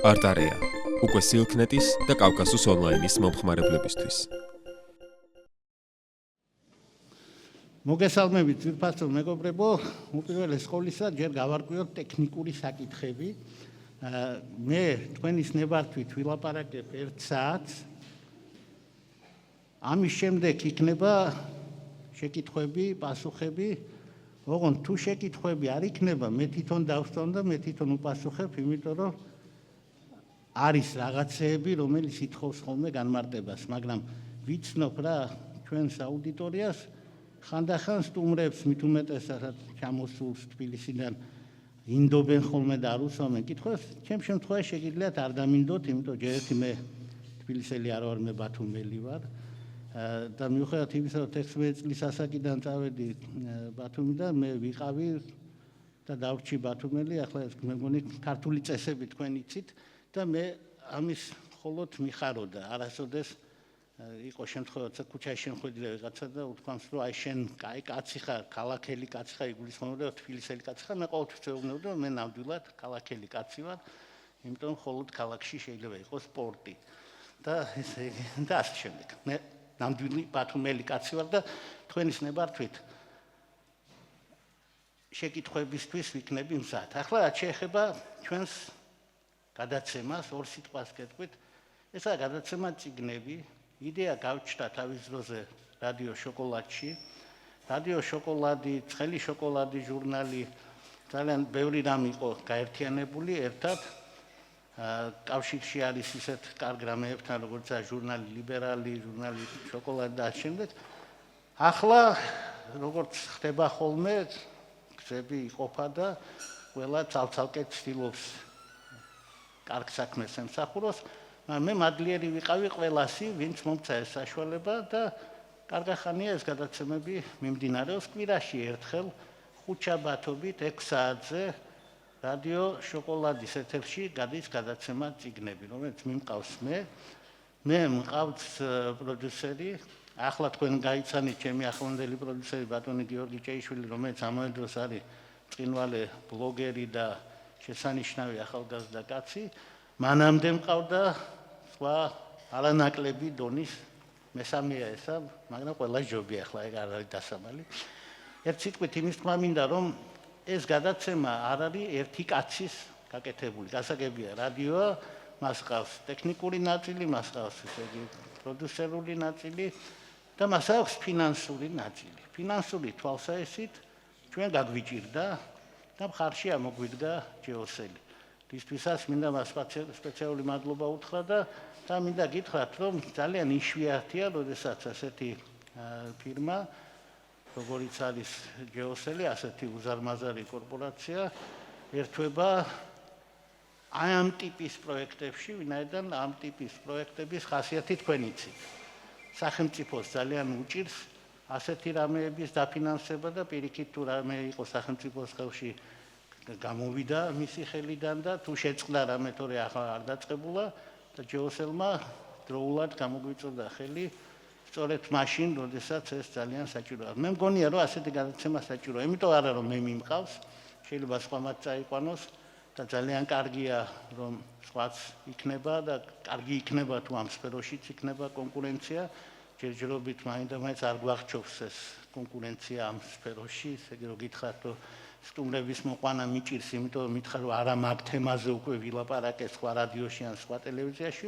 არტარეა უკვე სილქნეტის და კავკასუს ონლაინის მომხმარებლებისთვის. მოგესალმებით ძვირფასო მეგობრებო, უპირველეს ყოვლისა ჯერ გავარკვიოთ ტექნიკური საკითხები. მე თქვენის ნებართვით ვილაპარაკებ 1 საათს. ამის შემდეგ იქნება შეკითხვები, პასუხები. ოღონდ თუ შეკითხვები არ იქნება, მე თვითონ დავსწავლ და მე თვითონ უპასუხებ, იმიტომ რომ არის რაღაცეები, რომელიც ითხოვს ხოლმე განმარტებას, მაგრამ ვიცნობ რა ჩვენს აუდიტორიას ხანდახან სტუმრებს მით უმეტესად ჩამოსულს თბილისიდან ინდობენ ხოლმე და არ უსვამენ კითხვებს. ჩემ შემთხვევაში შეგიძლიათ არ დამინდოთ, იმიტომ ჯერ ერთი მე თბილისელი არ ვარ, მე ბათუმელი ვარ. და მიუხედავად იმისა, რომ 16 წლის ასაკიდან წავედი ბათუმიდან, მე ვიყავი და დავრჩი ბათუმელი, ახლა ეს მე მგონი ქართული წესები თქვენ იცით და მე ამის მხოლოდ მიხაროდა. არასოდეს იყო შემთხვევა, როცა ქუჩაში შემხვიდია ვიღაცა და უთქვამს, რომ აი შენ კაი კაცი ხარ, ქალაქელი კაცი ხარ, იგულისხმებოდა თბილისელი კაცი ხარ, მე ყოველთვის ვეუბნებოდი, რომ მე ნამდვილად ქალაქელი კაცი ვარ, იმიტომ რომ მხოლოდ ქალაქში შეიძლება იყოს სპორტი და ასე შემდეგ. მე ნამდვილი ბათუმელი კაცი ვარ და თქვენის ნებართვით შეკითხვებისთვის ვიქნები მზად. ახლა რაც შეეხება ჩვენს გადაცემას, 2 სიტყვას გეტყვით, ესაა გადაცემა წიგნები. იდეა გავჩნდა თავის დროზე რადიო შოკოლადში. რადიო შოკოლადი, ცხელი შოკოლადი ჟურნალი ძალიან ბევრი რამ იყო გაერთიანებული ერთად. კავშირში არის ისეთ კარგ რამეებთან, როგორიცაა ჟურნალი ლიბერალი, ჟურნალი შოკოლადი და ამ შემდეგ. ახლა როგორც ხდება ხოლმე, გზები იყოფა და ყველა ცალ-ცალკე ცდილობს კარგ საქმეს ემსახუროს. მე მადლიერი ვიყავი ყველასი, ვინც მომცა ეს საშუალება და კარგახანია ეს გადაცემები მიმდინარეობს კვირაში ერთხელ 5 შაბათობით 6 საათზე რადიო შოკოლადის ეთერში გადის გადაცემა წიგნები, რომელიც მიმყავს მე მყავს პროდიუსერი, ახლა თქვენ გაიცანით ჩემი ახლანდელი პროდიუსერი ბატონი გიორგი ჭეიშვილი, რომელიც ამავე დროს არის ბრწყინვალე ბლოგერი და შესანიშნავი ახალგაზრდა კაცი. მანამდე მყავდა სხვა არანაკლები დონის მესამეა ესა, მაგრამ ყველა ჯობია ახლა ეგ არ არის დასამალი. ერთ სიტყვით იმის თქმა მინდა, რომ ეს გადაცემა არ არის ერთი კაცის გაკეთებული. გასაგებია რადიოა, მას ყავს ტექნიკური ნაწილი, მას ყავს ესე იგი პროდიუსერული ნაწილი და მას აქვს ფინანსური ნაწილი. ფინანსური თვალსაჩინით ჩვენ გაგვიჭირდა და მხარში ამოგვიდგა ჯეოსელი. ისთვისაც მინდა მას სპეციალური მადლობა უთხრა და მინდა გითხრათ, რომ ძალიან იშვიათია, როდესაც ასეთი ფირმა, როგორიც არის ჯეოსელი, ასეთი უზარმაზარი კორპორაცია ერთვება აი ამ ტიპის პროექტებში, ვინაიდან ამ ტიპის პროექტების ხასიათი თქვენ იცით. სახელმწიფოს ძალიან უჭირს ასეთი რამეების დაფინანსება და პირიქით თუ რამე იყო სახელმწიფოს ხელში გამოვიდა მისი ხელიდან და თუ შეწყდა რამე თორე ახლა არ დაწყებულა და ჯეოსელმა დროულად გამოგვიწოდა ხელი სწორედ მაშინ, როდესაც ეს ძალიან საჭიროა. მე მგონია, რომ ასეთი გადაცემა საჭიროა, იმიტომ არა რომ მე მიმყავს, შეიძლება სხვამაც წაიყვანოს და ძალიან კარგია, რომ სხვაც იქნება და კარგი იქნება თუ ამ სფეროშიც იქნება კონკურენცია. ჯერჯერობით მაინდა-მაინც არ გვახჩობს ეს კონკურენცია ამ სფეროში, ესე იგი რომ გითხრათ, რომ სტუმრების მოყვანა მიჭირს, იმიტომ რომ მითხრა, რომ არა მაგ თემაზე უკვე ვილაპარაკეთ სხვა რადიოში ან სხვა ტელევიზიაში.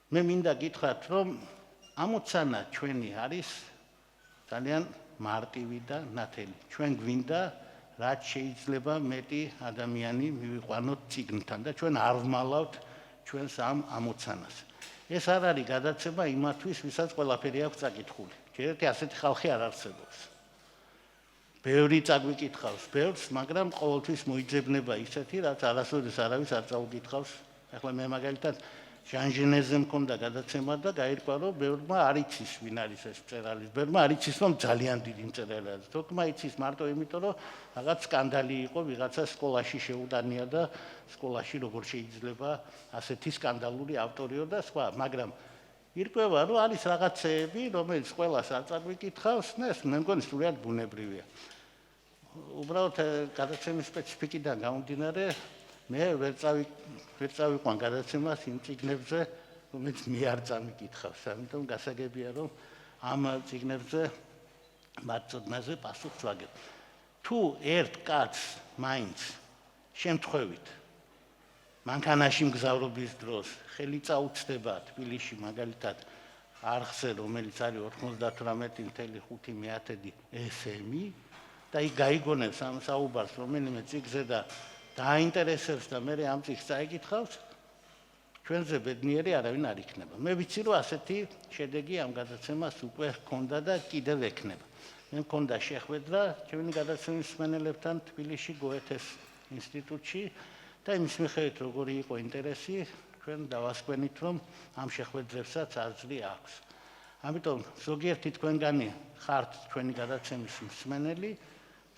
მე მინდა გითხრათ, რომ ამოცანა ჩვენი არის ძალიან მარტივი და ნათელი. ჩვენ გვინდა რაც შეიძლება მეტი ადამიანი მივიყვანოთ წიგნთან და ჩვენ არ ვმალავთ ჩვენს ამ ამოცანას. ეს არ არის გადაცემა იმათთვის, ვისაც ყველაფერი აქვს წაკითხული. ჯერ ერთი ასეთი ხალხი არ არსებობს. ბევრი წაგვიკითხავს ბევრს, მაგრამ ყოველთვის მოიძებნება ისეთი, რაც არასოდეს არავის არ წაუკითხავს. ახლა მე მაგალითად ჟან ჟენეზე მქონდა გადაცემა და გაირკვა, რომ ბევრმა არ იცის ვინ არის ეს მწერალი. ბევრმა არ იცის, რომ ძალიან დიდი მწერალია. თქმა იცის მარტო იმიტომ, რომ რაღაც სკანდალი იყო, ვიღაცა სკოლაში შეუტანია და სკოლაში როგორ შეიძლება ასეთი სკანდალური ავტორიო და სხვა, მაგრამ ირკვევა, რომ არის რაღაცეები, რომელიც ყველას არ წაგვიკითხავს, და ეს მე მგონი სულად ბუნებრივია. უბრალოდ გადაცემის სპეციფიკიდან გამომდინარე მე ვერ წავიყვან გადაცემას იმ წიგნებზე, რომელიც მე არ წამიკითხავს. ამიტომ გასაგებია, რომ ამ წიგნებზე მათ წოდნაზე პასუხს ვაგებ. თუ ერთ კაცს მაინც შემთხვევით მანქანაში მგზავრობის დროს ხელი წაუწდება თბილისში მაგალითად არხზე, რომელიც არის 98.5 FM-ი და იქ გაიგონებს ამ საუბარს რომელიმე წიგნზე და დააინტერესებს და მე ამ წიგნს წაიკითხავს, ჩვენზე ბედნიერი არავინ არ იქნება. მე ვიცი, რომ ასეთი შედეგი ამ გადაცემას უკვე ჰქონდა და კიდევ ექნება. მე მქონდა შეხვედრა ჩვენი გადაცემის მსმენელებთან თბილისში გოეთეს ინსტიტუტში და იმის მიხედვით როგორი იყო ინტერესი, ჩვენ დავასკვენით, რომ ამ შეხვედრებსაც აზრი აქვს. ამიტომ ზოგიერთი თქვენგანი ხართ ჩვენი გადაცემის მსმენელი,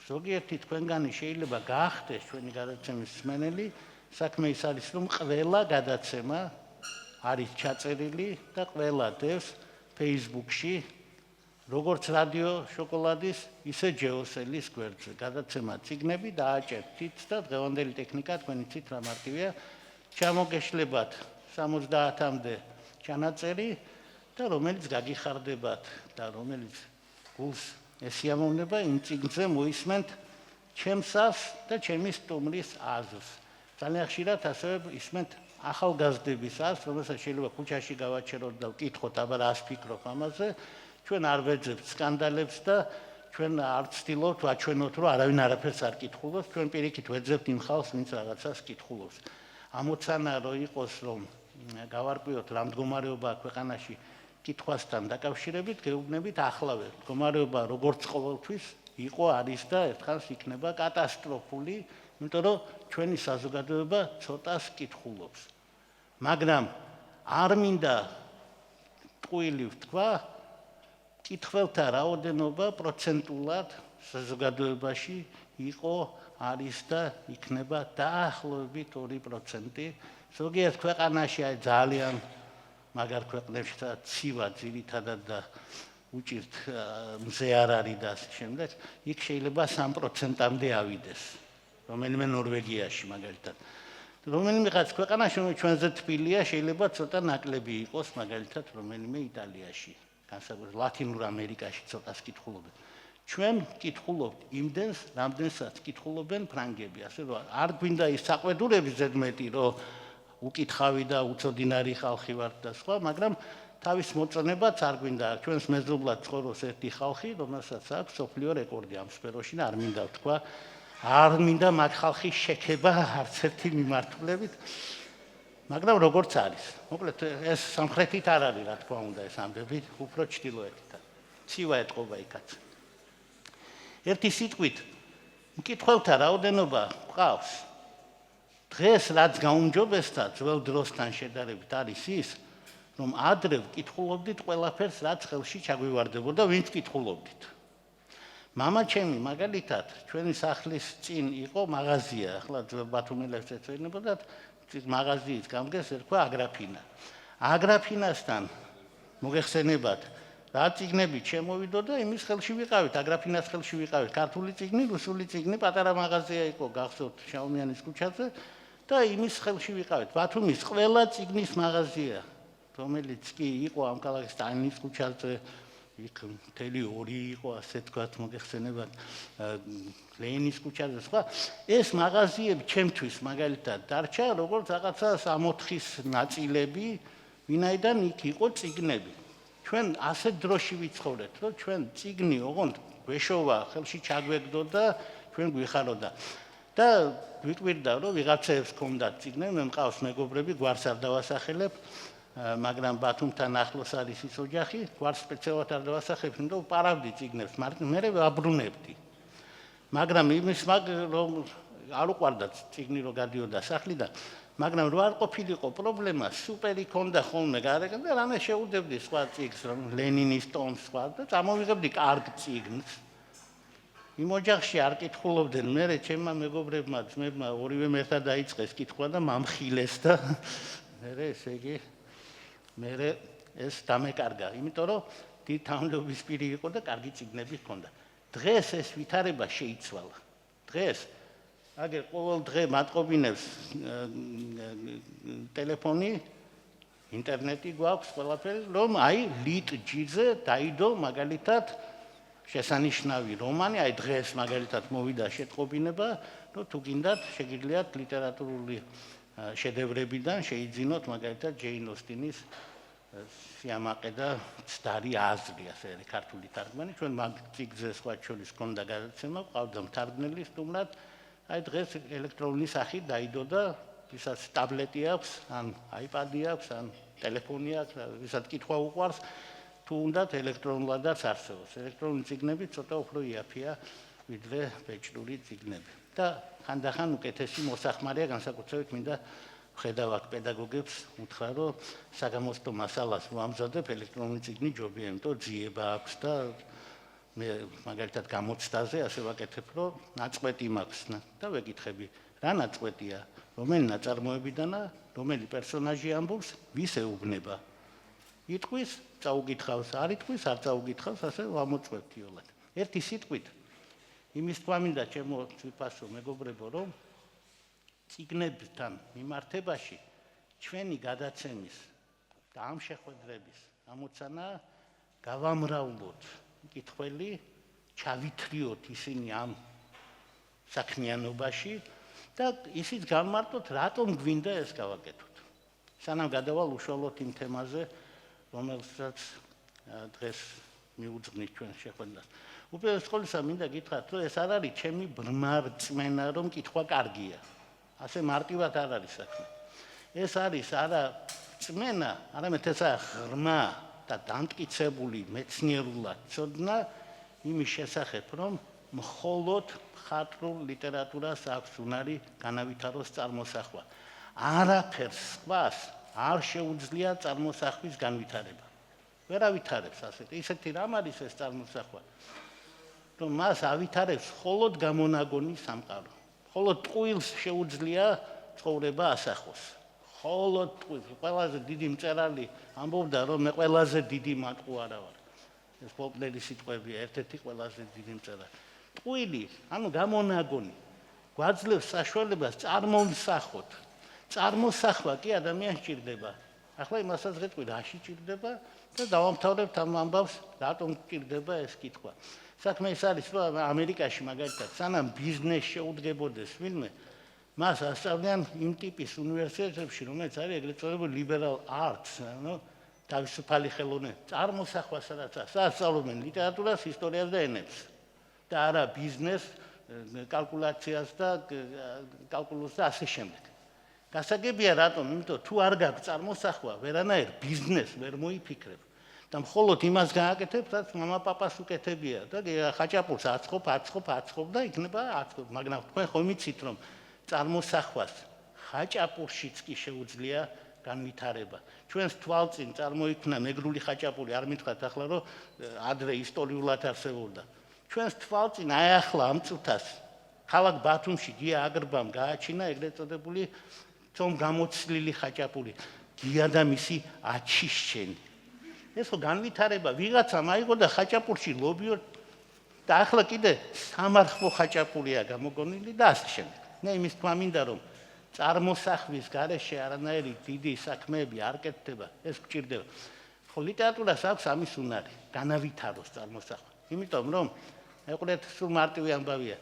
ზოგიერთი თქვენგანი შეიძლება გაახდეს ჩვენი გადაცემის მსმენელი, საქმე ის არის, რომ ყველა გადაცემა არის ჩაწერილი და ყველა დევს Facebook-ში, როგორც რადიო შოკოლადის, ისე ჯეოსელის გვერდზე. გადაცემა წიგნები დააჭერთ თითს და დღევანდელი ტექნიკა თქვენ იცით რა მარტივია, ჩამოგეშლებათ 70-მდე ჩანაწერი და რომელიც გაგიხარდებათ და რომელიც გულს ესიამოვნება, იმ წიგნზე მოისმენთ ჩემსას და ჩემი სტუმრის აზრს. ძალიან ხშირად ასევე ისმენთ ახალგაზრდების აზრს, რომელსაც შეიძლება ქუჩაში გავაჩეროთ და ვკითხოთ, აბა რას ფიქრობ ამაზე. ჩვენ არ ვეძებთ სკანდალებს და ჩვენ არ ვცდილობთ ვაჩვენოთ, რომ არავინ არაფერს არ კითხულობს, ჩვენ პირიქით ვეძებთ იმ ხალხს, ვინც რაღაცას კითხულობს. ამოცანა რო იყოს, რომ გავარკვიოთ რა მდგომარეობაა ქვეყანაში კითხვასთან დაკავშირებით, გეუბნებით ახლავე. მდგომარეობა როგორც ყოველთვის იყო, არის და ერთხანს იქნება კატასტროფული, იმიტომ რომ ჩვენი საზოგადოება ცოტას კითხულობს. მაგრამ არ მინდა ტყუილი ვთქვა, კითხველთა რაოდენობა პროცენტულად საზოგადოებაში იყო, არის და იქნება დაახლოებით 2%. ზოგიერთ ქვეყანაში ძალიან მაგარ ქვეყნებში ცივა ძირითადად და უჭირთ მზე არ არის და ასე შემდეგ, იქ შეიძლება 3%-მდე ავიდეს. რომელიმე ნორვეგიაში მაგალითად. რომელიმე რაღაც ქვეყანაში, რომელიც ჩვენზე თბილია, შეიძლება ცოტა ნაკლები იყოს, მაგალითად რომელიმე იტალიაში. განსაკუთრებით ლათინურ ამერიკაში ცოტას კითხულობენ. ჩვენ კითხულობთ იმდენს, რამდენსაც კითხულობენ ფრანგები. ასე რომ არ გვინდა ის საყვედურები ზედმეტი, რომ უკითხავი და უცოდინარი ხალხი ვართ და სხვა, მაგრამ თავის მოწონებაც არ გვინდა. ჩვენს მეზობლად ცხოვრობს ერთი ხალხი, რომელსაც აქვს სოფლიო რეკორდი ამ სფეროში და არ მინდა ვთქვა, არ მინდა მაგ ხალხის შექება არც ერთი მიმართულებით. მაგრამ როგორც არის, მოკლედ ეს სამხრეთით არ არის, რა თქმა უნდა, ეს ამბები, უფრო ჩრდილოეთით. ცივა ეთყობა იქაც. ერთი სიტყვით, მკითხველთა რაოდენობა გვყავს. დღეს რაც გაუმჯობესდა ძველ დროსთან შედარებით არის ის, რომ ადრე ვკითხულობდით ყველაფერს, რაც ხელში ჩაგვივარდებოდა, ვინც კითხულობდით. მამაჩემი მაგალითად ჩვენი სახლის წინ იყო მაღაზია, ახლა ბათუმელებს ეწვენებოდათ მაღაზიის გამგეს ერქვა აგრაფინა. აგრაფინასთან მოგეხსენებათ, რა წიგნები შემოვიდოდა, იმის ხელში ვიყავით, აგრაფინას ხელში ვიყავით, ქართული წიგნი, რუსული წიგნი, პატარა მაღაზია იყო გახსოვთ შაუმიანის ქუჩაზე და იმის ხელში ვიყავით. ბათუმის ყველა წიგნის მაღაზია, რომელიც კი იყო ამ ქალაქის სტალინის ქუჩაზე, იქ მთელი ორი იყო, ასე თქვათ, მოგეხსენებათ, ლენინის ქუჩაზე სხვა, ეს მაღაზიები ჩემთვის მაგალითად დარჩა, როგორც რაღაცა 64-ის ნაწილები, ვინაიდან იქ იყო წიგნები. ჩვენ ასეთ დროში ვიცხოვრეთ, რომ ჩვენ წიგნი ოღონდ გვეშოვა, ხელში ჩაგვეგდოდა, ჩვენ გვიხაროდა. და ვიკვირდა, რომ ვიღაცებს ჰქონდათ წიგნები, მე მყავს მეგობრები, გვარს არ დავასახელებ, მაგრამ ბათუმთან ახლოს არის ის ოჯახი, გვარს სპეციალურად არ დავასახელებ, იმიტომ ვპარავდი წიგნებს, მე ვაბრუნებდი. მაგრამ იმის რომ არ უყვარდა წიგნი რომ გადიოდა სახლიდან, მაგრამ რო არ ყოფილიყო პრობლემა, სუპერი ქონდა ხოლმე გარეგან და რამე შეუდებდი სხვა წიგნს, რომ ლენინის ტომს სხვა და წამოვიღებდი კარგ წიგნს. იმ ოჯახში არ კითხულობდნენ, მე ჩემმა მეგობრებმა, ძმებმა ორივე ერთად დაიწყეს კითხვა და მამხილეს და მე ესე იგი მე ეს დამეკარგა, იმიტომ რომ დიდ თანხმობის პირი იყო და კარგი წიგნები ჰქონდა. დღეს ეს ვითარება შეიცვალა. დღეს აგერ ყოველ დღე მატყობინებს ტელეფონი, ინტერნეტი გვაქვს ყველაფერი, რომ აი ლიტ ჯიზე დაიდო მაგალითად შესანიშნავი რომანი, აი დღეს მაგალითად მოვიდა შეტყობინება, რომ თუ გინდათ შეგიძლიათ ლიტერატურული შედევრებიდან შეიძინოთ მაგალითად ჯეინ ოსტინის სიამაყე და ცდარი აზრი, ასე არის ქართული თარგმანი, ჩვენ მაგ ციგზე სხვა შორის ქონდა გადაცემა, ყავდა მთარგმნელი სტუმრად, აი დღეს ელექტრონული სახით დაიდო და ვისაც ტაბლეტი აქვს, ან აიპადი აქვს, ან ტელეფონი აქვს, ვისაც კითხვა უყვარს, თუ უნდათ ელექტრონულადაც არსებობს. ელექტრონული წიგნები ცოტა უფრო იაფია, ვიდრე ბეჭდური წიგნები. და ხანდახან უკეთესი მოსახმარია, განსაკუთრებით მინდა ვხედავ აქ პედაგოგებს, უთხრა, რომ საგამოცდო მასალას ვამზადებ, ელექტრონული წიგნი ჯობია, იმიტომ ძიება აქვს და მე მაგალითად გამოცდაზე ასე ვაკეთებ, რომ ნაწყვეტი მაქვს და ვეკითხები, რა ნაწყვეტია, რომელი ნაწარმოებიდანა, რომელი პერსონაჟი ამბობს, ვის ეუბნება. იტყვის, წაუკითხავს, არ იტყვის, არ წაუკითხავს, ასე ვამოწმებთ იოლად. ერთი სიტყვით იმის თქვა მინდა ჩემო თვითფასო მეგობრებო, რომ წიგნებთან მიმართებაში ჩვენი გადაცემის და ამ შეხვედრების ამოცანა გავამრავლოთ კითხველი, ჩავითრიოთ ისინი ამ საქმიანობაში და ისიც გამარტოთ, რატომ გვინდა ეს გავაკეთოთ. სანამ გადავალ უშუალოდ იმ თემაზე, რომელსაც დღეს მიუძღვნით ჩვენ შეხვედრას. უპირველეს ყოვლისა მინდა გითხრათ, რომ ეს არ არის ჩემი ბრმა რწმენა, რომ კითხვა კარგია. ასე მარტივად არ არის საქმე. ეს არის არა რწმენა, არამედ ესაა ღრმა და დამტკიცებული მეცნიერულად ცოდნა იმის შესახებ, რომ მხოლოდ მხატვრულ ლიტერატურას აქვს უნარი განავითაროს წარმოსახვა. არაფერს სხვას არ შეუძლია წარმოსახვის განვითარება. ვერ ავითარებს ასეთი. ისეთი რამ არის ეს წარმოსახვა, რომ მას ავითარებს მხოლოდ გამონაგონი სამყარო. მხოლოდ ტყუილს შეუძლია ცხოვრება ასახოს. მხოლოდ ტყუილს. ყველაზე დიდი მწერალი ამბობდა, რომ მე ყველაზე დიდი მატყუ არა ვარ. ეს ფოლკლორის სიტყვებია, ერთ-ერთი ყველაზე დიდი მწერალი. ტყუილი, ანუ გამონაგონი, გვაძლევს საშუალებას წარმომსახოთ. წარმოსახვა კი ადამიანს ჭირდება. ახლა იმასაც გეტყვი, რაში ჭირდება და დავამთავრებთ ამ ამბავს, რატომ ჭირდება ეს კითხვა. საქმე ის არის, რომ ამერიკაში მაგალითად სანამ ბიზნესს შეუდგებოდეს ვინმე, მას ასწავლიან იმ ტიპის უნივერსიტეტებში, რომელიც არის ეგრეთ წოდებული liberal arts, ანუ თავისუფალი ხელოვნება. წარმოსახვას სადაც ასწავლობენ ლიტერატურას, ისტორიას და ენებს. და არა ბიზნესს, კალკულაციას და კალკულუსს და ასე შემდეგ. გასაგებია რატომ? იმიტომ თუ არ გაქვს წარმოსახვა, ვერანაირ ბიზნესს ვერ მოიფიქრებ. და მხოლოდ იმას გააკეთებ, რაც მამა-პაპას უკეთებია და ხაჭაპურს აწყობ და იქნება აწყობ. მაგრამ თქვენ ხომ იცით, რომ წარმოსახვას ხაჭაპურშიც კი შეუძლია განვითარება. ჩვენს თვალწინ წარმოიქმნა მეგრული ხაჭაპური, არ მითხრათ ახლა, რომ ადრე ისტორიულად არსებობდა. ჩვენს თვალწინ აი ახლა ამ წუთას ქალაქ ბათუმში გია აგრბამ გააჩინა ეგრეთ წოდებული თომ გამოცლილი ხაჭაპური. გია და მისი აჩიშჩენი. ეს ხო განვითარება, ვიღაცამ აიღო და ხაჭაპურში ლობიო და ახლა კიდე სამარხმო ხაჭაპურია გამოგონილი და ასე შემდეგ. მე იმის თქვა მინდა, რომ წარმოსახვის გარეშე არანაირი დიდი საქმეები არ კეთდება, ეს გჭირდება. ხო ლიტერატურას აქვს ამის უნარი, განავითაროს წარმოსახვა. იმიტომ რომ ეყურეთ, სულ მარტივი ამბავია.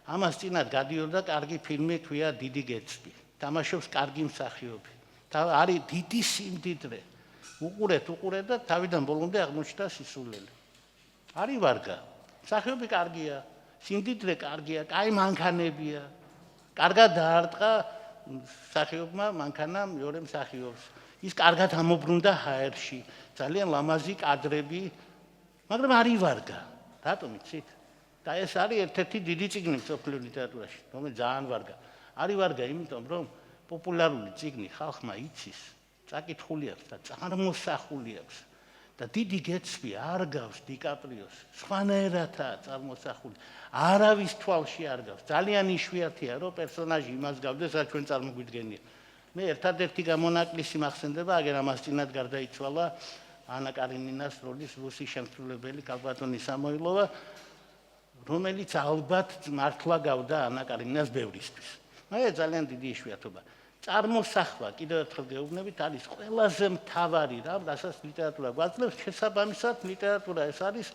ამას წინათ გადიოდა კარგი ფილმი, ქვია დიდი გეტსბი. თამაშობს კარგი მსახიობი. არის დიდი სიმდიდრე. უყურეთ და თავიდან ბოლომდე აღმოჩნდა სისულელი. არის ვარგა. მსახიობი კარგია, სიმდიდრე კარგია, კაი მანქანებია. კარგად დაარტყა მსახიობმა მანქანა მეორე მსახიობს. ის კარგად ამობრუნდა ჰაერში. ძალიან ლამაზი კადრები, მაგრამ არის ვარგა. რატომ იცით? და ეს არის ერთ-ერთი დიდი წიგნი მსოფლიო ლიტერატურაში, რომელიც ძალიან ვარგა. არის ვარგა, იმიტომ რომ პოპულარული წიგნი ხალხმა იცის, წაკითხული აქვს და წარმოსახული აქვს. და დიდი გეტსბი არ გავს დიკაპრიოს, სხვანაირადაა წარმოსახული. არავის თვალში არ გავს. ძალიან იშვიათია, რომ პერსონაჟი იმას გავდეს, რაც ჩვენ წარმოგვიდგენია. მე ერთადერთი გამონაკლისი მახსენდება, აგერ ამას წინათ გარდაიცვალა ანა კარინინას როლის რუსი შემსრულებელი კალბატონი სამოილოვა, რომელიც ალბათ მართლა გავდა ანა კარინინას ბევრისთვის. ეს ძალიან დიდი იშვიათობა. წარმოსახვა კიდევ ერთხელ გეუბნებით არის ყველაზე მთავარი რამ, რასაც ლიტერატურა გვაძლევს, შესაბამისად ლიტერატურა ეს არის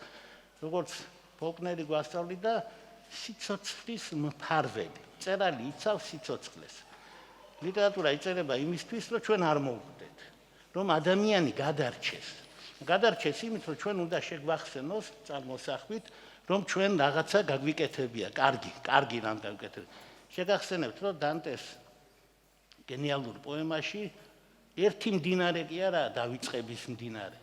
როგორც ფოლკნერი გვასწავლიდა სიცოცხლის მფარველი. წერალი იცავს სიცოცხლეს. ლიტერატურა იწერება იმისთვის, რომ ჩვენ არ მოვკვდეთ, რომ ადამიანი გადარჩეს. გადარჩეს იმით, რომ ჩვენ უნდა შეგვახსენოს წარმოსახვით, რომ ჩვენ რაღაცა გაგვიკეთებია, კარგი რამ გაგვიკეთებია. შეგახსენებთ, რომ დანტეს გენიალურ პოემაში ერთი მდინარე კი არა დავიწყების მდინარე,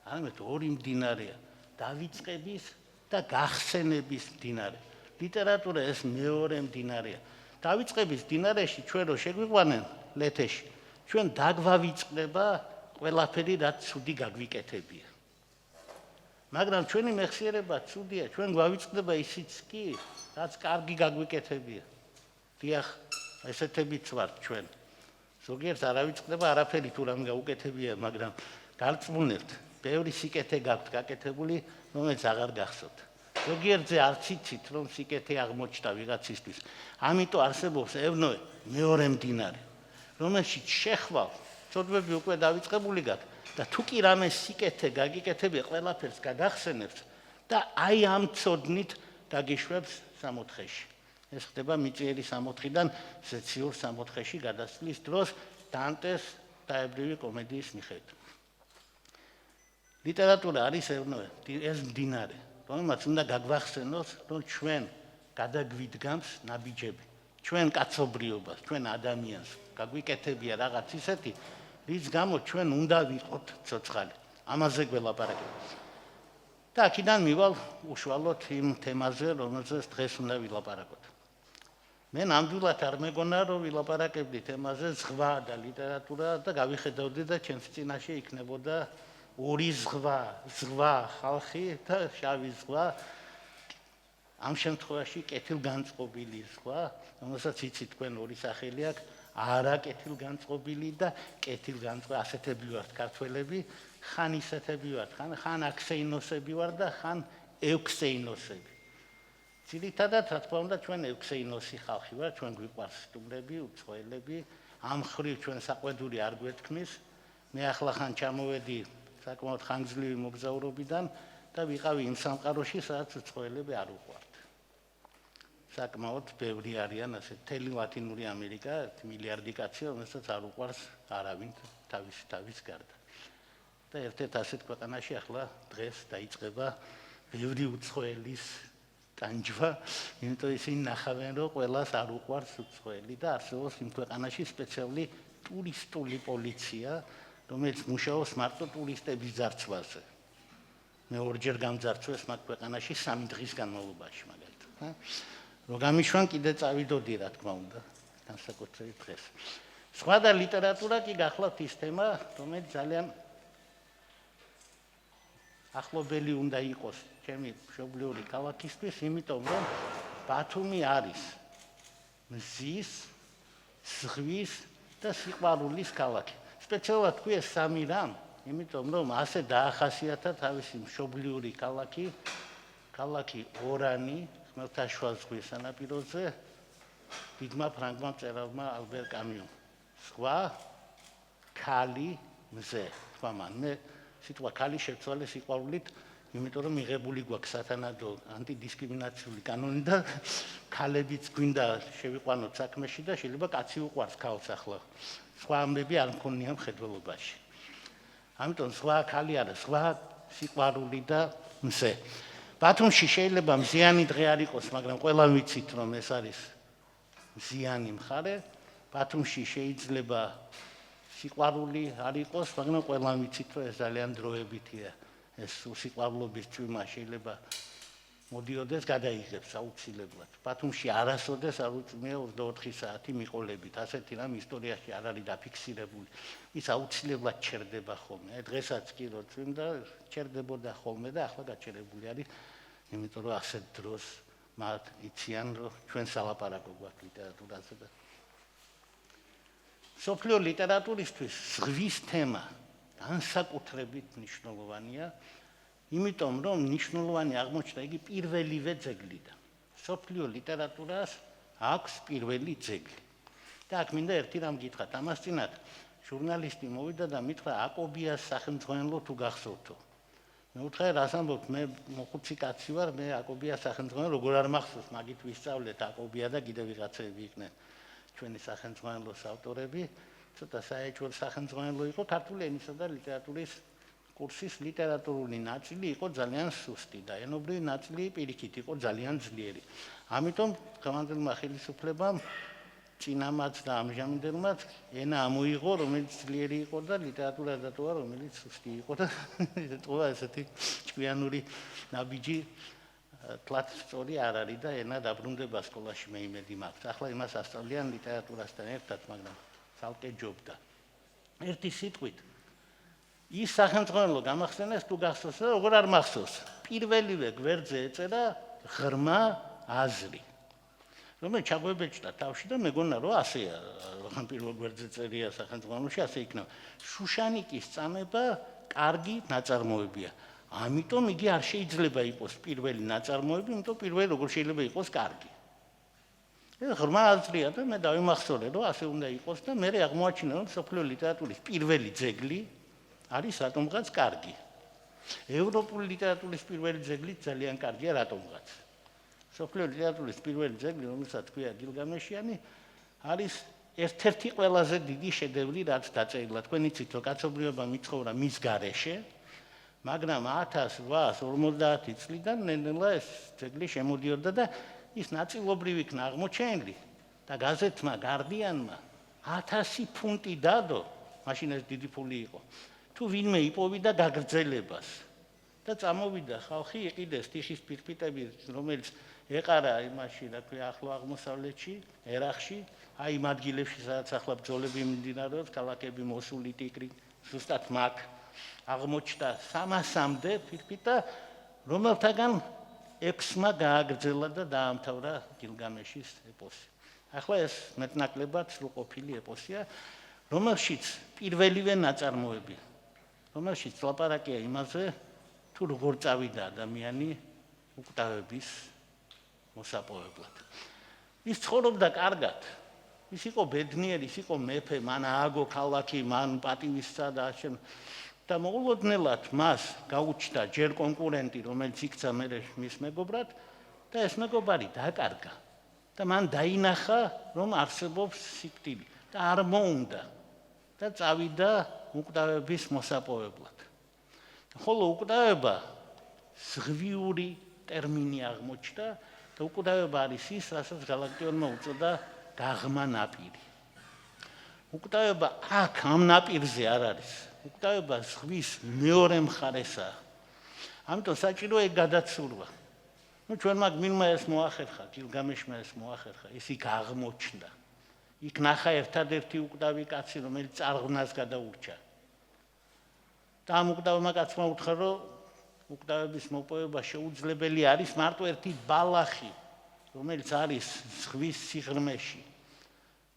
არამედ ორი მდინარეა, დავიწყების და გახსენების მდინარე. ლიტერატურა ეს მეორე მდინარეა. დავიწყების მდინარეში ჩვენ რო შეგვიყვანენ ლეთეში, ჩვენ დაგვავიწყდება ყველაფერი, რაც ცუდი გაგვიკეთებია. მაგრამ ჩვენი მეხსიერება ცუდია, ჩვენ გვავიწყდება ისიც კი, რაც კარგი გაგვიკეთებია. დიახ, ესეთებიც ვართ ჩვენ. ზოგიერთ არავიწყდება არაფერი თუ რამ გაუკეთებია, მაგრამ გარწმუნებთ, ბევრი სიკეთე გაქვთ გაკეთებული, რომელიც აღარ გახსოვთ. ზოგიერთზე არც იცით, რომ სიკეთე აღმოჩნდა ვიღაცისთვის. ამიტომ არსებობს ევნოე მეორე მდინარე, რომელშიც შეხვალ ცოდვები უკვე დავიწყებული გაქვთ და თუ კი რამე სიკეთე გაგიკეთებია, ყველაფერს გაგახსენებთ და აი ამ ცოდნით გაგიშვებს სამოთხეში. ეს ხდება მიწიერი სამოთხიდან სეციურ სამოთხეში გადასვლის დროს დანტეს დაებრივი კომედიის მიხედვით. ლიტერატურა არის ეს მდინარე, რომელმაც უნდა გაგვახსენოს, რომ ჩვენ გადაგვიდგამს ნაბიჯები, ჩვენ კაცობრიობას, ჩვენ ადამიანს, გაგვიკეთებია რაღაც ისეთი, რის გამო ჩვენ უნდა ვიყოთ ცოცხალი. ამაზე გველაპარაკებთ. და აქედან მივალ უშუალოდ იმ თემაზე, რომელზეც დღეს უნდა ვილაპარაკოთ. მე ნამდვილად არ მეგონა, რომ ვილაპარაკებდი თემაზე ზღვა და ლიტერატურა და გავიხედავდი და ჩემს წინაშე იქნებოდა ორი ზღვა ხალხი და შავი ზღვა. ამ შემთხვევაში კეთილგანწყობილი ზღვა, რომელსაც იცით თქვენ ორი სახელი აქვს, არა კეთილგანწყობილი და კეთილგანწყობილი, ასეთები ვართ ქართველები, ხან ისეთები ვართ, ხან აქსეინოსები ვარ და ხან ეუქსეინოსები. ძირითადად, რა თქმა უნდა, ჩვენ ეუქსეინოსი ხალხი ვარ, ჩვენ გვიყვარს სტუმრები, უცხოელები, ამ ხრივ ჩვენ საყვედური არ გვეთქმის. მე ახლა ხან ჩამოვედი საკმაოდ ხანგრძლივი მოგზაურობიდან და ვიყავი იმ სამყაროში, სადაც უცხოელები არ უყვართ. საკმაოდ ბევრი არიან ასე მთელი ლათინური ამერიკა, 1 მილიარდი კაცი, რომელსაც არ უყვარს არავინ თავის გარდა. და ერთ-ერთ ასეთ ქვეყანაში ახლა დღეს დაიწყება ბევრი უცხოელის ტანჯვა, იმიტომ ისინი ნახავენ, რომ ყველას არ უყვარს უცხოელი და არსებობს იმ ქვეყანაში სპეციალური ტურისტული პოლიცია, რომელიც მუშაობს მარტო ტურისტების ძარცვაზე. მე ორჯერ გამძარცვეს მაგ ქვეყანაში 3 დღის განმავლობაში, მაგალითად. რომ გამიშვან კიდე წავიდოდი, რა თქმა უნდა, განსაკუთრებით დღეს. სხვა და ლიტერატურა კი გახლავთ ის თემა, რომელიც ძალიან ახლობელი უნდა იყოს ჩემი მშობლიური ქალაქისთვის, იმიტომ რომ ბათუმი არის მზის, ზღვის და სიყვარულის ქალაქი. სპეციალურად თქვი ეს სამი რამ, იმიტომ რომ ასე დაახასიათა თავისი მშობლიური ქალაქი ორანი, ხმელთაშუა ზღვის სანაპიროზე, დიდმა ფრანგმა მწერალმა ალბერ კამიუმ. სხვა ქალი მზე, თქვა მან. მე სიტყვა ქალი შევცვალე სიყვარულით, იმიტომ რომ მიღებული გვაქვს სათანადო ანტიდისკრიმინაციული კანონი და ქალებიც გვინდა შევიყვანოთ საქმეში და შეიძლება კაცი უყვარს ქალს ახლა. სხვა ამბები არ მქონია მხედველობაში. ამიტომ სხვა ქალი არა, სხვა სიყვარული და მზე. ბათუმში შეიძლება მზიანი დღე არ იყოს, მაგრამ ყველამ ვიცით, რომ ეს არის მზიანი მხარე. ბათუმში შეიძლება სიყვარული არ იყოს, მაგრამ ყველამ ვიცით, რომ ეს ძალიან დროებითია. ეს სიყვარულობის წვიმა შეიძლება მოდიოდეს, გადაიღებს აუცილებლად. ბათუმში არასოდეს არ უწმია 24 საათი მიყოლებით. ასეთი რამ ისტორიაში არ არის დაფიქსირებული. ის აუცილებლად ჩერდება ხოლმე. დღესაც კი რო წვიმდა, ჩერდებოდა ხოლმე და ახლა გაჩერებული არის, იმიტომ რომ ასეთ დროს მათ იციან, რომ ჩვენ სალაპარაკო გვაქვს ლიტერატურაზე და სოფლიო ლიტერატურისთვის ზღვის თემა განსაკუთრებით მნიშვნელოვანია იმიტომ რომ მნიშვნელოვანი აღმოჩნდა იგი პირველივე ძეგლიდან. სოფლიო ლიტერატურას აქვს პირველი ძეგლი. და აქ მინდა ერთი რამ გითხრათ, ამას წინათ ჟურნალისტი მოვიდა და მითხრა აკობიას სახელმძღვანელო თუ გახსოვთო. მე ვუთხარი, რას ამბობთ, მე მოხუცი კაცი ვარ, მე აკობიას სახელმძღვანელო როგორ არ მახსოვს, მაგით ვისწავლეთ აკობია და კიდევ ვიღაცები იყვნენ ჩვენი სახელმძღვანელოს ავტორები, ცოტა საეჭვო სახელმძღვანელო იყო, ქართული ენისა და ლიტერატურის კურსის ლიტერატურული ნაწილი იყო ძალიან სუსტი და ენობრივი ნაწილი პირიქით იყო ძალიან ძლიერი. ამიტომ დღევანდელმა ხელისუფლებამ წინამაც და ამჟამინდელმაც ენა ამოიღო, რომელიც ძლიერი იყო და ლიტერატურა დატოვა, რომელიც სუსტი იყო და ეტყობა ესეთი ჭკვიანური ნაბიჯი თლათ სწორი არ არის და ენა დაბრუნდება სკოლაში მე იმედი მაქვს. ახლა იმას ასწავლიან ლიტერატურასთან ერთად, მაგრამ ცალკე ჯობდა. ერთი სიტყვით ის სახელმძღვანელო გამახსენეს თუ გახსოვს და როგორ არ მახსოვს. პირველივე გვერდზე ეწერა ღრმა აზრი. რომელიც ჩაგვებეჭდა თავში და მეგონა რომ ასეა, რადგან პირველ გვერდზე წერია სახელმძღვანელოში ასე იქნება. შუშანიკის წამება კარგი ნაწარმოებია. ამიტომ იგი არ შეიძლება იყოს პირველი ნაწარმოები, იმიტომ პირველი როგორ შეიძლება იყოს კარგი. ღრმა აზრია და მე დავიმახსოვრე რომ ასე უნდა იყოს და მე აღმოაჩინა რომ სოფლიო ლიტერატურის პირველი ძეგლი არის რატომღაც კარგი. ევროპული ლიტერატურის პირველი ძეგლი ძალიან კარგია რატომღაც. სოფლიო ლიტერატურის პირველი ძეგლი, რომელსაც ქვია გილგამეშიანი, არის ერთ-ერთი ყველაზე დიდი შედევრი, რაც დაწერილა. თქვენ იცით, რომ კაცობრიობა მიცხოვრა მის გარეშე, მაგრამ 1850 წლიდან ნელ-ნელა ეს ძეგლი შემოდიოდა და ის ნაწილობრივ იქნა აღმოჩენილი და გაზეთმა გარდიანმა 1000 ფუნტი დადო, მაშინ ეს დიდი ფული იყო. თუ ვინმე იპოვიდა გაგრძელებას და წამოვიდა ხალხი იყიდეს თიხის ფირფიტები, რომელიც ეყარა იმაში, რა ქვია, ახლო აღმოსავლეთში, ერახში, აი იმ ადგილებში, სადაც ახლა ბრძოლები მიმდინარეობს, ქალაქები მოსული, ტიკრი, ზუსტად მაგ აღმოჩნდა 300-მდე ფირფიტა, რომელთაგან 6-მა გააგრძელა და დაამთავრა გილგამეშის ეპოსი. ახლა ეს მეტნაკლებად სრულყოფილი ეპოსია, რომელშიც პირველივე ნაწარმოები, რომელშიც ლაპარაკია იმაზე, თუ როგორ წავიდა ადამიანი უკვდავების მოსაპოვებლად. ის ცხოვრობდა კარგად. ის იყო ბედნიერი, ის იყო მეფე, მან ააგო ქალაქი, მან პატივისცა დააშენ და მოულოდნელად მას გაუჩნდა ჯერ კონკურენტი, რომელიც იქცა მერე მის მეგობრად და ეს მეგობარი დაკარგა და მან დაინახა, რომ არსებობს სიკვდილი და არ მოუნდა და წავიდა უკვდავების მოსაპოვებლად. ხოლო უკვდავება ზღვიური ტერმინი აღმოჩნდა და უკვდავება არის ის, რასაც გალაქტიონმა უწოდა გაღმა ნაპირი. უკვდავება აქ ამ ნაპირზე არ არის. უკვდავება ზღვის მეორე მხარესაა. ამიტომ საჭიროა ეგ გადაცურვა. ჩვენმა გმირმა ეს მოახერხა, გილგამეშმა ეს მოახერხა, ის იქ აღმოჩნდა. იქ ნახა ერთადერთი უკვდავი კაცი, რომელიც წარღვნას გადაურჩა. და ამ უკვდავმა კაცმა უთხრა, რომ უკვდავების მოპოვება შეუძლებელი არის მარტო ერთი ბალახი, რომელიც არის ზღვის სიღრმეში.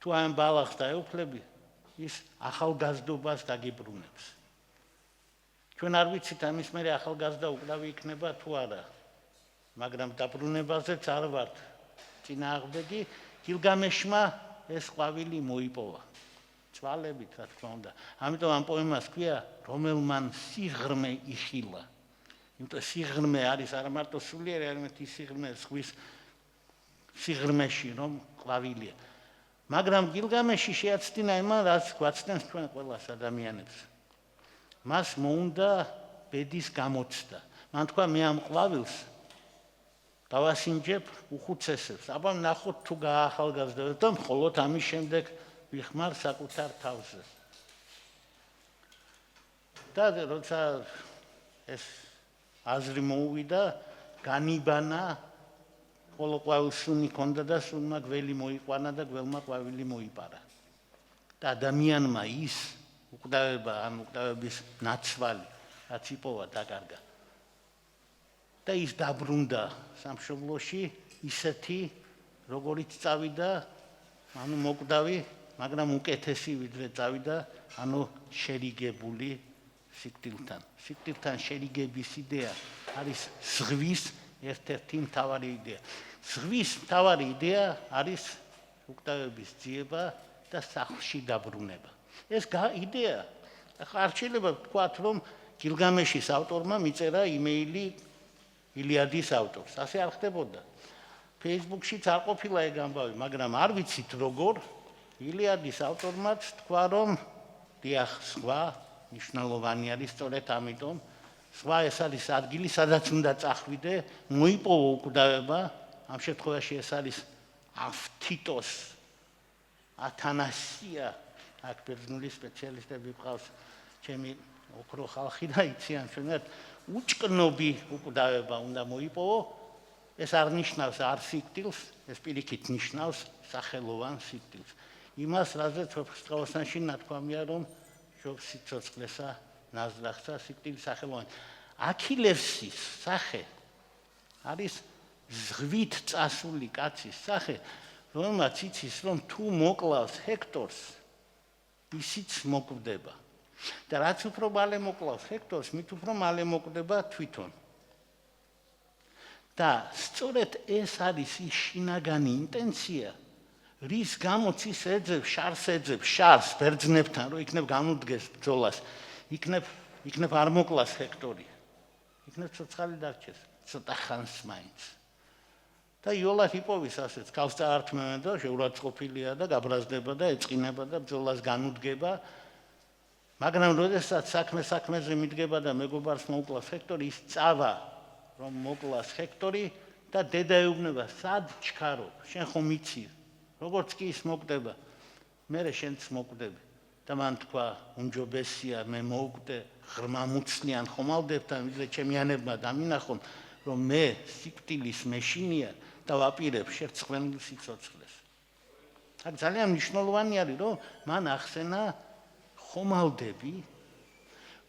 თუ ამ ბალახს დაეუფლები, ის ახალგაზრდობას დაგიბრუნებს. ჩვენ არ ვიცით ამის მერე ახალგაზრდა უკვდავი იქნება თუ არა, მაგრამ დაბრუნებაზეც არ ვართ წინააღმდეგი. გილგამეშმა ეს ყვავილი მოიპოვა. წვალებით, რა თქმა უნდა. ამიტომ ამ პოემას ქვია, რომელმან სიღრმე იხილა. იმიტომ სიღრმე არის არა მარტო სულიერი, არამედ ის სიღრმე ზღვის სიღრმეში, რომ ყვავილია. მაგრამ გილგამეში შეაცდინა იმან, რაც გვაცდენს ჩვენ ყველას ადამიანებს. მას მოუნდა ბედის გამოცდა. მან თქვა, მე ამ ყვავილს დავასინჯებ უხუცესებს. აბა ნახოთ თუ გაახალგაზრდებს და მხოლოდ ამის შემდეგ ვიხმარ საკუთარ თავზე. და როცა ეს აზრი მოუვიდა, განიბანა, ხოლო ყვავილს სუნი ჰქონდა და სუნმა გველი მოიყვანა და გველმა ყვავილი მოიპარა. და ადამიანმა ის უკვდავება, ამკვდავების ნაცვალი, რაც იპოვა, დაკარგა. და ის დაბრუნდა სამშობლოში ისეთი, როგორიც წავიდა, ანუ მოკვდავი, მაგრამ უკეთესი ვიდრე წავიდა, ანუ შერიგებული სიკვდილთან შერიგების იდეა არის ზღვის ერთ-ერთი მთავარი იდეა. ზღვის მთავარი იდეა არის უკვდავების ძიება და სახლში დაბრუნება. ეს იდეა ახლა არ შეიძლება ვთქვათ, რომ გილგამეშის ავტორმა მიწერა იმეილი ილიადის ავტორს. ასე არ ხდებოდა. Facebook-შიც არ ყოფილა ეგ ამბავი, მაგრამ არ ვიცით როგორ ილიადის ავტორმაც თქვა, რომ დიახ, სხვა მნიშვნელოვანი არის სწორედ ამიტომ. სხვა ეს არის ადგილი, სადაც უნდა წახვიდე, მოიპოვო უკვდავება. ამ შემთხვევაში ეს არის ავთიტოს ათანასია, აქ ბერძნული სპეციალისტები ყავს, ჩემი ოქრო ხალხი და იციან ჩვენად უჭკნობი უკვდავება უნდა მოიპოვო. ეს არ ნიშნავს არ სიკვდილს, ეს პირიქით ნიშნავს სახელოვან სიკვდილს. იმას, რაზეც ვეფხისტყაოსანში ნათქვამია, რომ შობს სიცოცხლესა ნაზრახსა სიკვდილის სახელოვანი. აქილევსის სახე არის ზღვით წასული კაცის სახე, რომელმაც იცის, რომ თუ მოკლავს ჰექტორს, ისიც მოკვდება. და რაც უფრო მალე მოკლავს ჰექტორს, მით უფრო მალე მოკვდება თვითონ. და სწორედ ეს არის ის შინაგანი ინტენცია, რის გამოც ის ეძებს შარს ბერძნებთან, რომ იქნებ განუდგეს ბრძოლას, იქნებ არ მოკლას ჰექტორი, იქნებ ცოცხალი დარჩეს, ცოტა ხანს მაინც. და იოლად იპოვის ასეც, ქავს წაართმევენ და შეურაცხყოფილია და გაბრაზდება და ეწყინება და ბრძოლას განუდგება. მაგრამ როდესაც საქმეზე მიდგება და მეგობარს მოუკლავს ჰექტორი, ის წავა, რომ მოკლას ჰექტორი და დედა ეუბნება, სად ჩქარო, შენ ხომ იცი, როგორც კი ის მოკვდება, მერე შენც მოკვდები. და მან თქვა, უმჯობესია მე მოვკვდე ღრმა მუცლიან ხომალდებთან, ვიდრე ჩემიანებმა დამინახონ, რომ მე სიკვდილის მეშინია და ვაპირებ შერცხვენილ სიცოცხლეს. აქ ძალიან მნიშვნელოვანი არის, რომ მან ახსენა ხომალდები,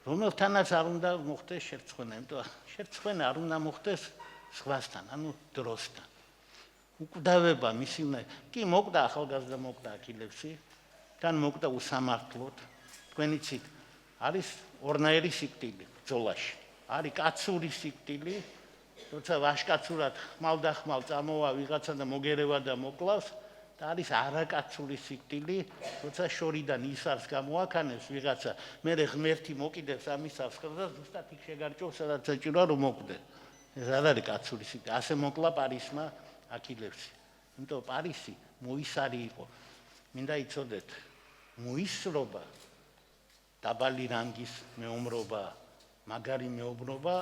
რომელთანაც არ უნდა მოხდეს შერცხვენა, იმიტომ შერცხვენა არ უნდა მოხდეს სხვასთან, ანუ დროსთან. უკვდავება მისი უნდა, კი მოკვდა ახალგაზრდა მოკვდა აქილევსი, თან მოკვდა უსამართლოდ, თქვენ იცით, არის ორნაირი სიკვდილი ბრძოლაში. არის კაცური სიკვდილი, როცა ვაშკაცურად ხმალ წამოვა ვიღაცა და მოგერევა და მოკლავს, და არის არაკაცური სიკვდილი, როცა შორიდან ისარს გამოაქანებს ვიღაცა, მერე ღმერთი მოკიდებს ამისავს ხელს და ზუსტად იქ შეგარჭოს, სადაც საჭიროა რომ მოკვდე. ეს არ არის კაცური სიკვდილი. ასე მოკლა პარისმა აქილევსი. იმიტომ პარისი მოისარი იყო. მინდა იცოდეთ, მოისრობა, დაბალი რანგის მეომრობა, მაგარი მეომრობა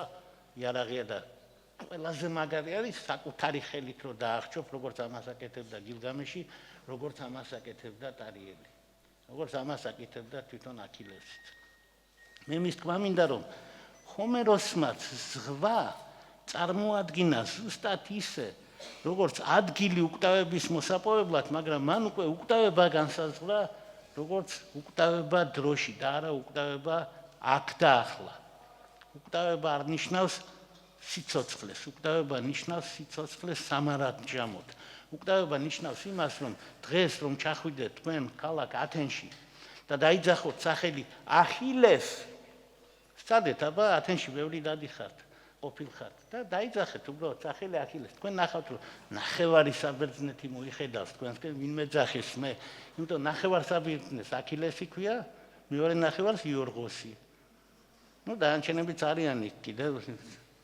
იარაღია და ყველაზე მაგარი არის საკუთარი ხელით რო დაახჭოფ, როგორც ამას აკეთებდა გილგამეში, როგორც ამას აკეთებდა ტარიელი, როგორც ამას აკეთებდა თვითონ აქილევსიც. მე მის თქმა მინდა, რომ ჰომეროსმაც ზღვა წარმოადგინა ზუსტად ისე, როგორც ადგილი უკვდავების მოსაპოვებლად, მაგრამ მან უკვე უკვდავება განსაზღვრა, როგორც უკვდავება დროში და არა უკვდავება აქ და ახლა. უკვდავება არ ნიშნავს სიცოცხლეს, უკვდავება ნიშნავს სიცოცხლეს სამარადჯამოდ. უკვდავება ნიშნავს იმას, რომ დღეს რომ ჩახვიდეთ თქვენ ქალაქ ათენში და დაიძახოთ სახელი ახილეს, სწადეთ, აბა ათენში ბევრი დადიხართ, ყოფილხართ და დაიძახეთ უბრალოდ სახელი ახილეს. თქვენ ნახავთ, რომ ნახევარი საბერძნეთი მოიხედავს თქვენსკენ, ვინმე ძახის მე, იმიტომ ნახევარ საბერძნეთს ახილესი ქვია, მეორე ნახევარს იორღოსი. ნუ დანარჩენებიც არიან იქ კიდევ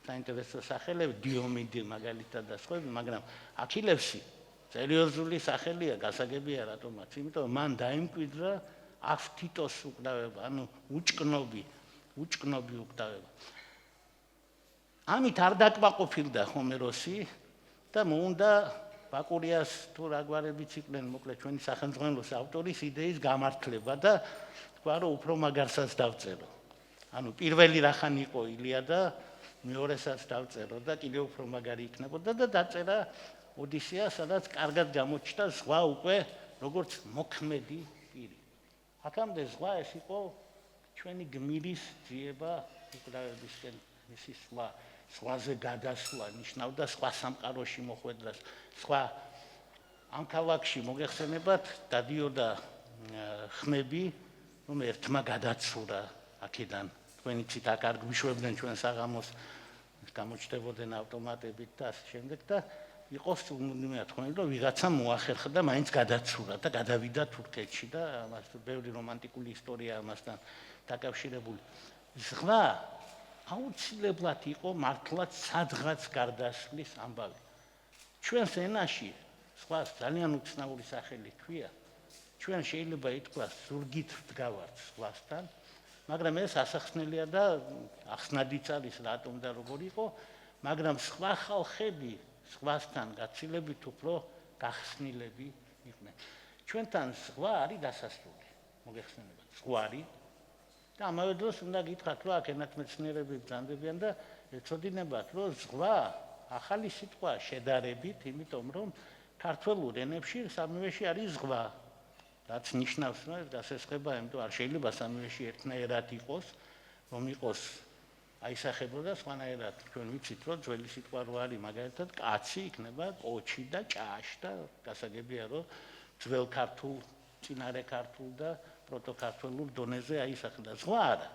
საინტერესო სახელები, დიომედი მაგალითად და სხვები, მაგრამ აქილევსი სერიოზული სახელია, გასაგებია რატომაც, იმიტომ მან დაიმკვიდრა ავთიტოს უკვდავება, ანუ უჭკნობი უკვდავება. ამით არ დაკმაყოფილდა ჰომეროსი და მოუნდა ბაკურიას თუ რაგვარებიც იყვნენ, მოკლედ ჩვენი სახელმძღვანელოს ავტორის იდეის გამართლება და თქვა, რომ უფრო მაგარსაც დავწერო. ანუ პირველი რახანი იყო ილიადა, მეორესაც დავწერო და კიდევ უფრო მაგარი იქნებოდა და დაწერა ოდისეა, სადაც კარგად გამოჩნდა ზღვა უკვე როგორც მოქმედი პირი. აქამდე ზღვა ეს იყო ჩვენი გმირის ძიება უკვდავებისკენ, მისი სხვაზე გადასვლა ნიშნავდა სხვა სამყაროში მოხვედრას, სხვა ამ ქალაქში მოგეხსენებათ დადიოდა ხმები, რომ ერთმა გადაცურა აქედან თქვენი ცით აქ არ გვიშვებდნენ ჩვენ საღამოს გამოჩნდებოდნენ ავტომატებით და ასე შემდეგ და იყოს უნდა თქვენ რომ ვიღაცა მოახერხა და მაინც გადაცურა და გადავიდა თურქეთში და ამას ბევრი რომანტიკული ისტორია ამასთან დაკავშირებული. ზღვა აუცილებლად იყო მართლაც სადღაც გარდასვლის ამბავი. ჩვენს ენაში ზღვას ძალიან უცნაური სახელი ჰქვია. ჩვენ შეიძლება ითქვას ზურგით ვდგავართ ზღვასთან, მაგრამ ეს ასახსნელია და ახსნადიც არის რატომ და როგორ იყო, მაგრამ სხვა ხალხები ზღვასთან გაცილებით უფრო გახსნილები იყვნენ. ჩვენთან ზღვა არის დასასრული, მოგეხსენებათ, ზღვარი და ამავე დროს უნდა გითხრათ, რომ აქ ენათმეცნიერები ბრძანდებიან და ეცოდინებათ, რომ ზღვა ახალი სიტყვაა შედარებით, იმიტომ რომ ქართულ ენებში სამივეში არის ზღვა. რაც ნიშნავს, რომ ეს გასესხება, იმიტომ არ შეიძლება სამივეში ერთნაირად იყოს, რომ იყოს აისახებო და სხვანაირად. ჩვენ ვიცით, რომ ძველი სიტყვა რო არის, მაგალითად, კაცი იქნება კოჩი და ჭაში და გასაგებია, რომ ძველ ქართულ, წინარე ქართულ და პროტოქართულურ დონეზე აისახება. ზღვა არა.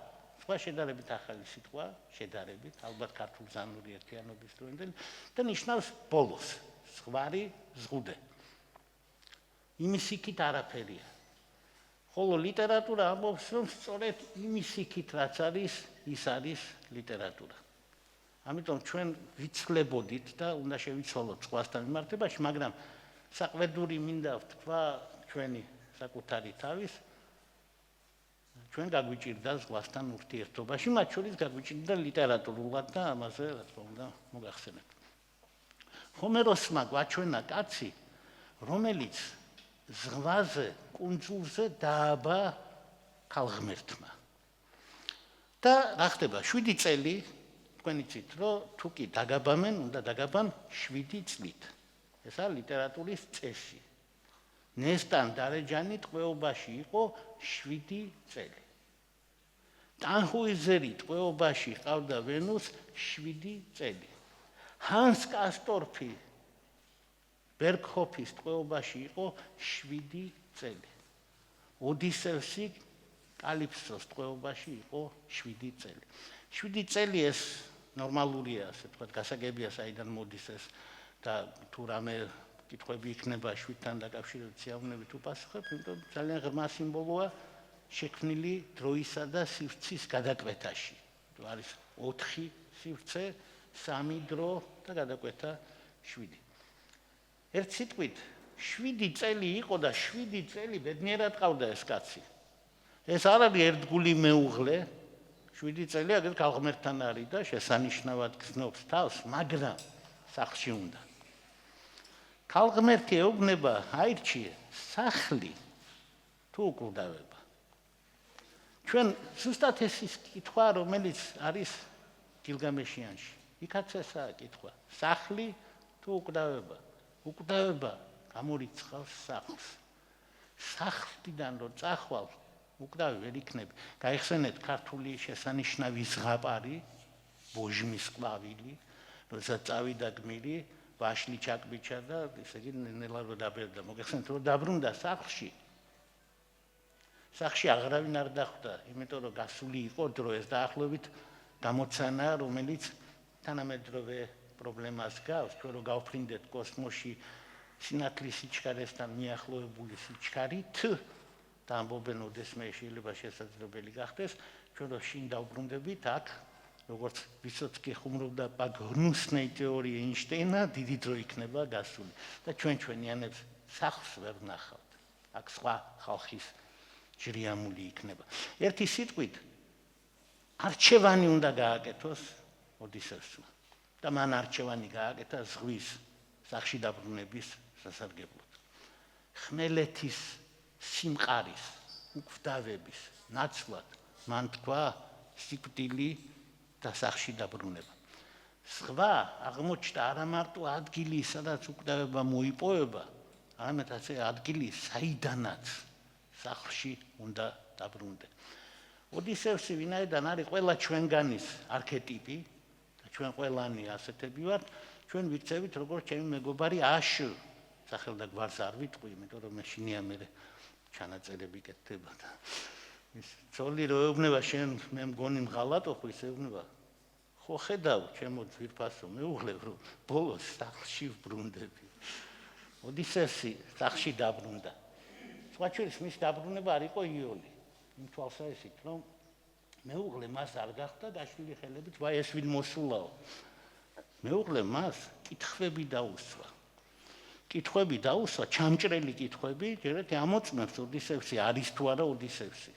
ზღვა შედარებით ახალი სიტყვა, შედარებით, ალბათ ქართულ ზანური ერთიანობის დროინდელი და ნიშნავს ბოლოს. ზღვარი, ზღუდე. იმის იქით არაფერია. ხოლო ლიტერატურა ამბობს, რომ სწორედ იმის იქით რაც არის, ის არის ლიტერატურა. ამიტომ ჩვენ ვიცვლებოდით და უნდა შევიცვალოთ ზღვასთან მიმართებაში, მაგრამ საყვედური მინდა ვთქვა ჩვენი საკუთარი თავის, ჩვენ გაგვიჭირდა ზღვასთან ურთიერთობაში, მათ შორის გაგვიჭირდა ლიტერატურულად და ამაზე რა თქმა უნდა მოგახსენებთ. ჰომეროსმა გვაჩვენა კაცი, რომელიც ზღვაზე, კუნძულზე დააბა ქალღმერთმა. და რა ხდება? 7 წელი, თქვენ იცით, რომ თუ კი დაგაბამენ, უნდა დაგაბან 7 წლით. ეს არის ლიტერატურის წესი. ნესტან დარეჯანი ტყვეობაში იყო 7 წელი. ტანჰუიზერი ტყვეობაში ყავდა ვენუს 7 წელი. ჰანს კასტორფი ბერგჰოფის ტყვეობაში იყო 7 წელი. ოდისევსი კალიფსოს ტყვეობაში იყო 7 წელი. 7 წელი ეს ნორმალურია, ასე ვთქვათ, გასაგებია საიდან მოდის ეს და თუ რამე კითხვები იქნება 7-თან დაკავშირებით სიამოვნებით უპასუხებ, იმიტომ ძალიან ღრმა სიმბოლოა შექმნილი დროისა და სივრცის გადაკვეთაში. არის 4 სივრცე, 3 დრო და გადაკვეთა 7. ერთ სიტყვით 7 წელი იყო და 7 წელი ბედნიერად ყავდა ეს კაცი. ეს არ არის ერთგული მეუღლე, 7 წელი აგერ ქალღმერთთან არის და შესანიშნავად გრძნობს თავს, მაგრამ სახლში უნდა. ქალღმერთი ეუბნება, აირჩიე, სახლი თუ უკვდავება. ჩვენ ზუსტად ეს ის კითხვა, რომელიც არის გილგამეშიანში. იქაც ესაა კითხვა, სახლი თუ უკვდავება. უკვდავება გამორიცხავს სახლს. სახლიდან რო წახვალ, უკვდავი ვერ იქნება. გაიხსენეთ ქართული შესანიშნავი ზღაპარი, ბოჟმის ყვავილი, როცა წავიდა გმირი, ვაშლი ჩაკბიჩა და ესე იგი ნელა რო დაბერდა. მოგეხსენეთ რომ დაბრუნდა სახლში. სახლში აღარავინ არ დახვდა, იმიტომ რომ გასული იყო დრო ეს დაახლოებით გამოცანა, რომელიც თანამედროვე პრობლემას გავს, ჩვენ რო გავფრინდეთ კოსმოსში სინათლის სიჩქარესთან მიახლოებული სიჩქარით და ამბობენ ოდესმე შეიძლება შესაძლებელი გახდეს, ჩვენ რო შინ დავბრუნდებით აქ, როგორც ვისოცკი ხუმრობდა პაგნუსნეი თეორია ეინშტეინა, დიდი დრო იქნება გასული და ჩვენიანებს სახლს ვერ ვნახავთ. აქ სხვა ხალხის ჯრიამული იქნება. ერთი სიტყვით არჩევანი უნდა გააკეთოს ოდისევსმა. და მან არჩევანი გააკეთა ზღვის სახლში დაბრუნების სასარგებლოდ. ხმელეთის სიმყარის, უკვდავების ნაცვლად მან თქვა სიკვდილი და სახლში დაბრუნება. ზღვა აღმოჩნდა არა მარტო ადგილი, სადაც უკვდავება მოიპოვება, არამედ ასე ადგილი, საიდანაც სახლში უნდა დაბრუნდე. ოდისევსი ვინაიდან არის ყველა ჩვენგანის არქეტიპი, ჩვენ ყველანი ასეთები ვართ, ჩვენ ვიქცევით როგორც ჩემი მეგობარი აშ, სახელდა გვარს არ ვიტყვი, იმიტომ რომ მეშინია მე ჩანაწერები კეთდება და ის ძოლი რო ეუბნება შენ მე მგონი მღალატო ხო ის ეუბნება ხო ხედავ ჩემო ძვირფასო მეუღლებ რომ ბოლოს სახლში ვბრუნდები ოდისევსი სახლში დაბრუნდა სხვა ჩვენს მის დაბრუნება არ იყო იოლი იმ თვალსაჩინო რომ მეუღლე მას არ გახდა დაშლილი ხელებით ვაი ეს ვინ მოსულაო მეუღლე მას კითხვები დაუსვა ჩამჭრელი კითხვები ჯერეთ ამოწმებს ოდისევსი არის თუ არა ოდისევსი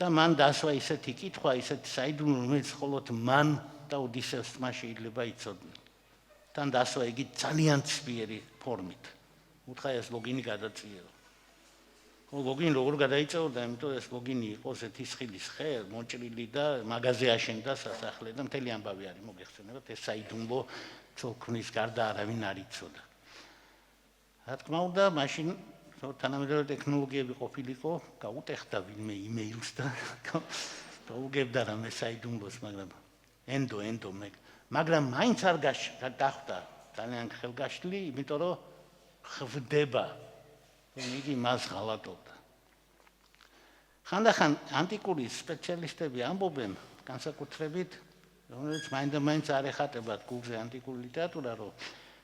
და მან დასვა ისეთი კითხვა ისეთი საიდუმლო რომელიც მხოლოდ მან და ოდისევსმა შეიძლება იცოდნენ თან დასვა იგი ძალიან ცბიერი ფორმით უთხრა ეს ლოგინი გადაწიეო ლოგინი როგორ გადაიწეოდა იმიტომ ეს ლოგინი იყო ზეთისხილის ხე მოჭრილი და მაღაზია აშენდა სასახლე და მთელი ამბავი არის მოგეხსენებათ ეს საიდუმლო ცოლქმრის გარდა არავინ არ იცოდა რა თქმა უნდა მაშინ თანამედროვე ტექნოლოგიები ყოფილიყო გაუტეხდა ვინმე იმეილს და გაუგებდა რამე საიდუმლოს მაგრამ მაგრამ მაინც არ დახვდა ძალიან ხელგაშლი იმიტომ რომ ხვდება რომ იგი მას ღალატობდა ხანდახან ანტიკური სპეციალისტები ამბობენ განსაკუთრებით რომელიც მაინდა-მაინც არ ეხატებათ გულზე ანტიკური ლიტერატურა რომ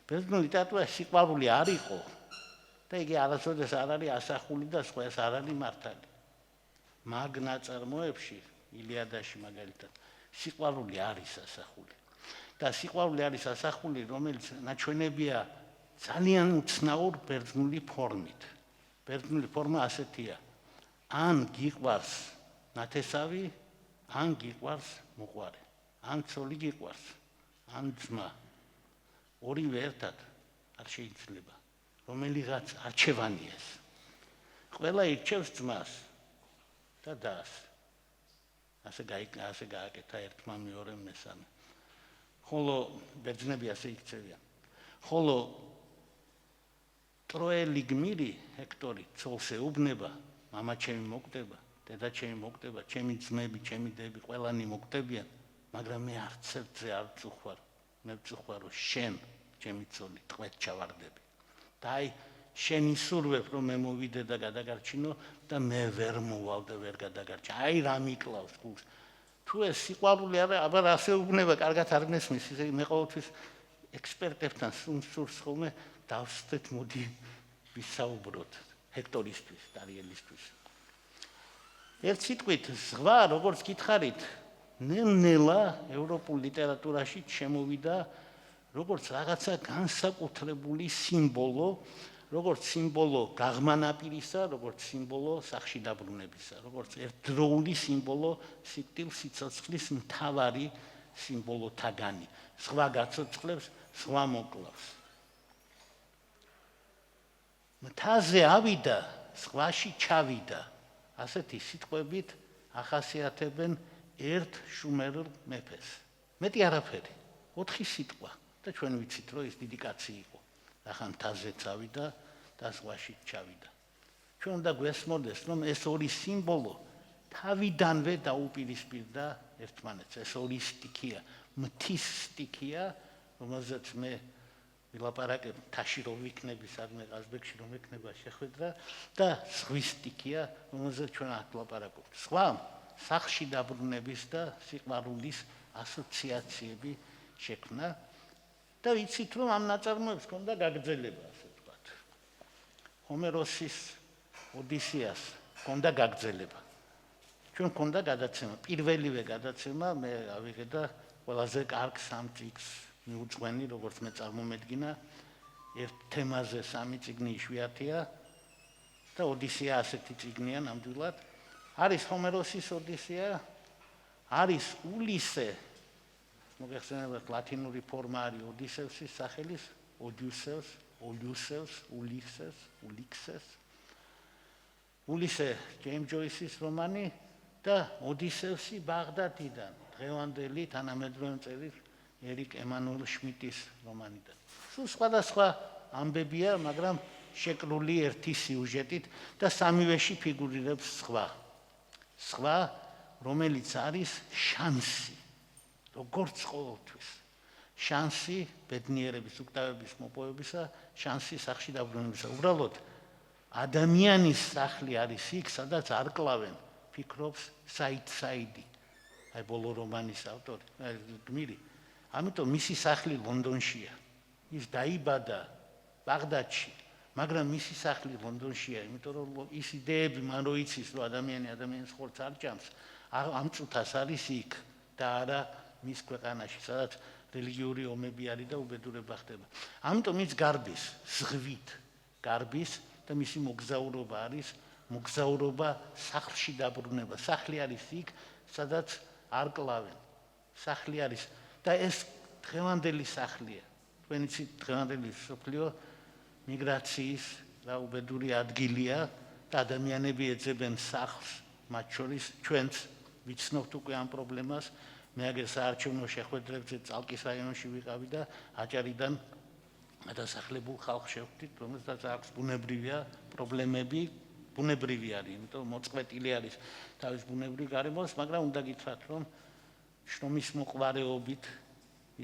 ბერძნული ლიტერატურა სიყვარული არ იყო და იგი არასოდეს არ არის ასახული და სხვა ეს არ არის მართალი მაგ ნაწარმოებში ილიადაში მაგალითად სიყვარული არის ასახული და სიყვარული არის ასახული რომელიც ნაჩვენებია ძალიან უცნაურ ბერძნული ფორმით ბერძნული ფორმა ასეთია ან გიყვარს ნათესავი ან გიყვარს მოყვარე ან ცოლი გიყვარს ან ძმა ორივე ერთად არ შეიძლება რომელიღაც არჩევანია ეს ყველა ირჩევს ძმას და დას ასე გააკეთა ერთმა მეორემ მესამე ხოლო ბერძნები ასე იქცევიან ხოლო ტროელი გმირი ჰექტორი ცოლს ეუბნება მამა ჩემი მოკდება დედა ჩემი მოკდება ჩემი ძმები ჩემი დები ყველანი მოკდებიან მაგრამ მე არც ერთზე არ წუხვარ მე ვწუხვარო შენ ჩემი ცოლი ტყვეთ ჩავარდები და აი შენი სურვებ რომ მე მოვიდე და გადაგარჩინო და მე ვერ მოვალ და ვერ გადაგარჩინო აი რა მიკლავს გულს თუ ეს სიყვარული არა აბა ასე უბნება კარგად არ მესმის ისე მე ყოველთვის ექსპერტებთან სურს ხოლმე დავსვეთ მოდი ვისაუბროთ ჰექტორისთვის დარიელისთვის ერთ სიტყვით ზღვა როგორც გითხარით ნელ-ნელა ევროპულ ლიტერატურაში შემოვიდა როგორც რაღაცა განსაკუთრებული სიმბოლო როგორც სიმბოლო გაღმანაპირისა როგორც სიმბოლო სახში დაბრუნებისა როგორც ერთდროული სიმბოლო სიკვდილ-სიცოცხლის მთავარი სიმბოლო თაგანი ზღვა გაცოცხლებს ზღვა მოკლავს მთაზე ავიდა ზღვაში ჩავიდა ასეთი სიტყვებით ახასიათებენ ერთ შუმერულ მეფეს მეტი არაფერი 4 სიტყვა და ჩვენ ვიცით რომ ის დიდი კაცი იყო ახლა მთაზე წავიდა და ზღვაში ჩავიდა ჩვენ უნდა გვესმოდეს რომ ეს ორი სიმბოლო თავიდანვე დაუპირისპირდა ერთმანეთს ეს ორი სტიქია მთის სტიქია რომელზეც მე ვილაპარაკებ თაში რომ ვიქნები სადმე ყაზბეგში რომ ექნება შეხვედრა და ზღვის სტიქია რომელზეც ჩვენ აქ ვილაპარაკობთ სხვა სახში დაბრუნების და სიყვარულის ასოციაციები შექმნა და ვიცით რომ ამ ნაწარმოებს ჰქონდა გაგრძელება ასე ვთქვათ ჰომეროსის ოდისეას ჰქონდა გაგრძელება ჩვენ ჰქონდა გადაცემა პირველივე გადაცემა მე ავიღე და ყველაზე კარგ 3 წიგნს მიუძღვენი როგორც მე წარმომედგინა ერთ თემაზე 3 წიგნი იშვიათია და ოდისეა ასეთი წიგნია ნამდვილად არის ჰომეროსის ოდისეა არის ულისე მოგეხსენებათ ლათინური ფორმა არის ოდისევსის სახელის ულისეს ულისე ჯეიმ ჯოისის რომანი და ოდისევსი ბაღდადიდან დღევანდელი თანამედროვე მწერლის ერიკ ემანუელ შმიტის რომანიდან სულ სხვადასხვა ამბებია მაგრამ შეკრული ერთი სიუჟეტით და სამივეში ფიგურირებს სხვა რომელიც არის შანსი როგორც ყოველთვის შანსი ბედნიერების უკტავების მოპოვებისა შანსი სახში დაბრუნებისა უბრალოდ ადამიანის სახლი არის იქ სადაც არ კლავენ ფიქრობს საიდი, აი ბოლო რომანის ავტორი, გმირი. ამიტომ მისი სახლი ლონდონშია. ის დაიბადა ბაღდადში, მაგრამ მისი სახლი ლონდონშია, იმიტომ რომ ის იდეები მან რო იცის, რომ ადამიანის ხორცს არ ჭამს, ამ წუთას არის იქ და არა მის ქვეყანაში, სადაც რელიგიური ომები არის და უბედურება ხდება. ამიტომ ის გარბის, ზღვით გარბის და მისი მოგზაურობა არის მოგზაურობა სახლში დაბრუნება. სახლი არის იქ, სადაც არ კლავენ. სახლი არის და ეს დღევანდელი სახლია. თქვენ იცით, დღევანდელი სოფლიო მიგრაციის და უბედური ადგილია და ადამიანები ეძებენ სახლს, მათ შორის ჩვენც ვიცნობთ უკვე ამ პრობლემას. მე აგერ საარჩევნო შეხვედრებზე წალკის რაიონში ვიყავი და აჭარიდან გადასახლებულ ხალხს შევხვდით, რომელსაც აქვს ბუნებრივია პრობლემები, ბუნებრივი არის, იმიტომ მოწყვეტილი არის თავის ბუნებრივ გარემოს, მაგრამ უნდა გითხრათ, რომ შრომის მოყვარეობით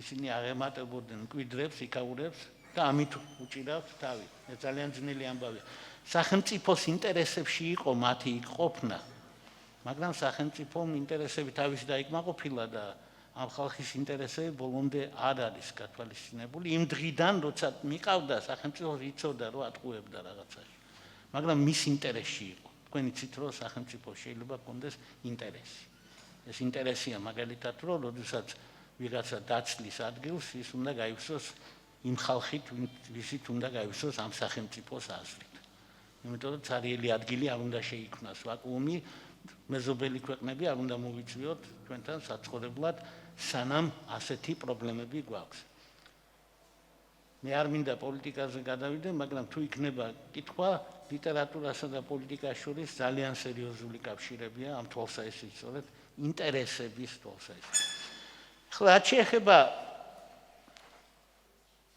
ისინი აღემატებოდნენ მკვიდრებს, იქაურებს და ამით უჭირავთ თავი. ეს ძალიან ძნელი ამბავია. სახელმწიფოს ინტერესებში იყო მათი იქ ყოფნა, მაგრამ სახელმწიფომ ინტერესები თავის დაიკმაყოფილა და ამ ხალხის ინტერესები ბოლომდე არ არის გათვალისწინებული. იმ დღიდან, როცა მიყავდა სახელმწიფო იცოდა, რომ ატყუებდა რაღაცაში. მაგრამ მის ინტერესში იყო. თქვენ იცით, რომ სახელმწიფო შეიძლება კონდეს ინტერესი. ეს ინტერესია მაგალითად, რომ როდესაც ვიღაცა დაცლის ადგილს, ის უნდა გაივსოს იმ ხალხით, ვისით უნდა გაივსოს ამ სახელმწიფოს აზრით. იმიტომ რომ ცარიელი ადგილი არ უნდა შეიქმნას ვაკუუმი, მეზობელი ქვეყნები არ უნდა მოვიწვიოთ ჩვენთან საცხოვრებლად, სანამ ასეთი პრობლემები გვაქვს. მე არ მინდა პოლიტიკაზე გადავიდე, მაგრამ თუ იქნება კითხვა, ლიტერატურასა და პოლიტიკას შორის ძალიან სერიოზული კავშირებია ამ თვალსაჩინო სწორედ ინტერესების თვალსაჩინო. ახლა რაც შეეხება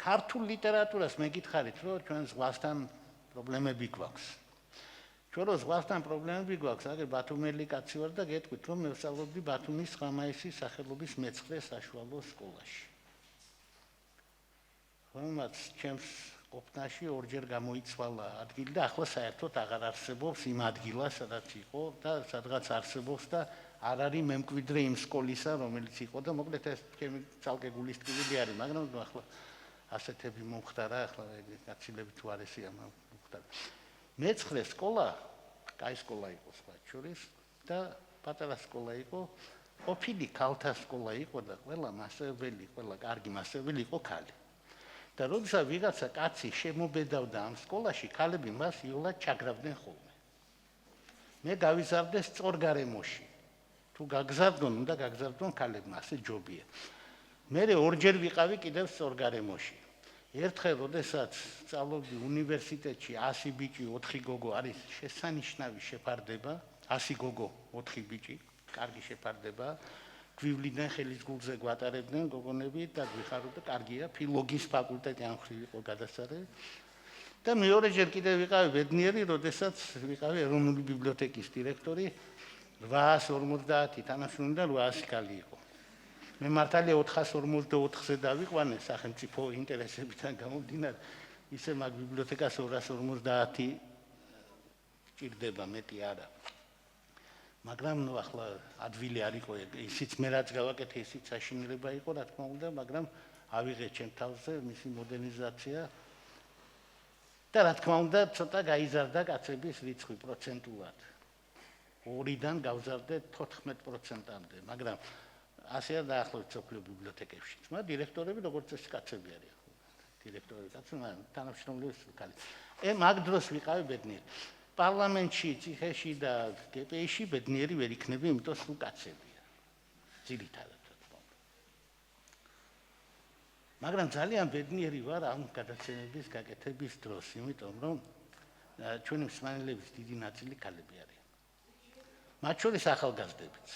ქართულ ლიტერატურას, მე გითხარით, რომ ჩვენ ზღვასთან პრობლემები გვაქვს. ჩვენ რო ზღვასთან პრობლემები გვაქვს, აგერ ბათუმელი კაცი ვარ და გეტყვით, რომ მე ვსწავლობდი ბათუმის ხამაისის სახელობის მე-9 საშუალო სკოლაში. რომელმაც ჩემს ყოფნაში ორჯერ გამოიცვალა ადგილი და ახლა საერთოდ აღარ არსებობს იმ ადგილას, სადაც იყო და სადღაც არსებობს და არ არის მემკვიდრე იმ სკოლისა, რომელიც იყო და მოკლედ ეს ჩემი ცალკე გულისწყლივი არის, მაგრამ ახლა ასეთები მომხდარა, ახლა გაცილებით უარესია მომხდარა. მე-9 სკოლა, კაი სკოლა იყო სხვა შორის და პატარა სკოლა იყო, ყოფილი ქალთა სკოლა იყო და ყველა მასწავლებელი, ყველა კარგი მასწავლებელი იყო ქალი. და როდესაც ვიღაცა კაცი შემობედავდა ამ სკოლაში, ქალები მას იოლად ჩაგრავდნენ ხოლმე. მე გავიზარდე სწორგარემოში. თუ გაგზავნონ, უნდა გაგზავნონ ქალებმა, ასე ჯობია. მე ორჯერ ვიყავი კიდევ სწორგარემოში. ერთხელ, როდესაც სწავლობდი უნივერსიტეტში 100 ბიჭი, 4 გოგო არის შესანიშნავი შეფარდება, 100 გოგო, 4 ბიჭი, კარგი შეფარდება. გვივლიდან ხელის გულზე გვატარებდნენ გოგონები და გვიხაროთ და კარგია, ფილოლოგიის ფაკულტეტი ამ ხრივ იყო გადასარევი. და მეორეჯერ კიდევ ვიყავი ბედნიერი, როდესაც ვიყავი ეროვნული ბიბლიოთეკის დირექტორი, 850 თანამშრომელი და 800 ქალი იყო. მე მართალია 454-ზე დავიყვანე სახელმწიფო ინტერესებიდან გამომდინარე, ისე მაგ ბიბლიოთეკას 250 ჭირდება, მეტი არა. მაგრამ ნუ ახლა ადვილი არ იყო, ისიც მე რაც გავაკეთე, ისიც საშინელება იყო, რა თქმა უნდა, მაგრამ ავიღე ჩემ თავზე მისი მოდერნიზაცია და რა თქმა უნდა, ცოტა გაიზარდა კაცების რიცხვი პროცენტულად. 2-დან გავზარდე 14%-მდე, მაგრამ ასეა დაახლოებით სოფლიო ბიბლიოთეკებში. მაგრამ დირექტორები როგორც წესი კაცები არიან. დირექტორები კაცები, მაგრამ თანამშრომლები ქალი. მაგ დროს ვიყავი ბედნიერი. პარლამენტში, ციხეში და გპ-ში ბედნიერი ვერ იქნები, იმიტომ სულ კაცებია. ძირითადად. მაგრამ ძალიან ბედნიერი ვარ ამ გადაცემების გაკეთების დროს, იმიტომ რომ ჩვენი მსმენელების დიდი ნაწილი ქალები არიან. მათ შორის ახალგაზრდებიც.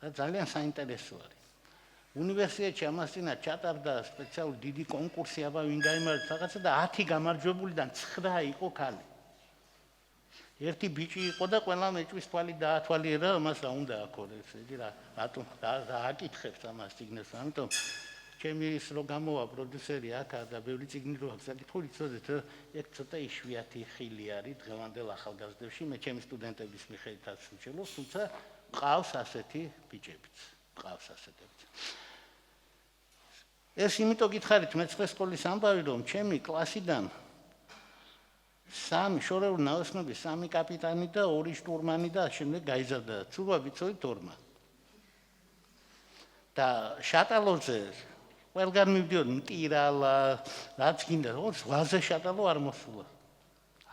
და ძალიან საინტერესო არის. უნივერსიტეტში ამასწინათ ჩატარდა სპეციალური დიდი კონკურსი, აბა ვინ გაიმარჯვებს რაღაცა და 10 გამარჯვებულიდან 9 იყო ქალი. ერთი ბიჭი იყო და ყველა მეჭვის თვალი დაათვალიერა, ამას რა უნდა აქ ეს იგი რატომ დააკითხებს ამას ციგნებს, ამიტომ ჩემი ის რო გამოვა პროდიუსერი აქ და ბევრი წიგნი რო აქვს საკითხული ცოდეთ ეგ ცოტა იშვიათი ხილი არის დღევანდელ ახალგაზრდებში მე ჩემი სტუდენტების მიხედვითაც ვჩელო თუმცა ყავს ასეთი ბიჭებიც ყავს ასეთებიც ეს იმიტომ გითხარით მე-9 სკოლის ამბავი რომ ჩემი კლასიდან სამი შორეული ნაოსნობის სამი კაპიტანი და 2 შტურმანი და შემდეგ გაიზარდა ცურვა ვიცოდით 2-მა და შატალოზე ყველგან მივდიოდ მტირალა რაც გინდა რომ ზღვაზე შატალო არ მოსულა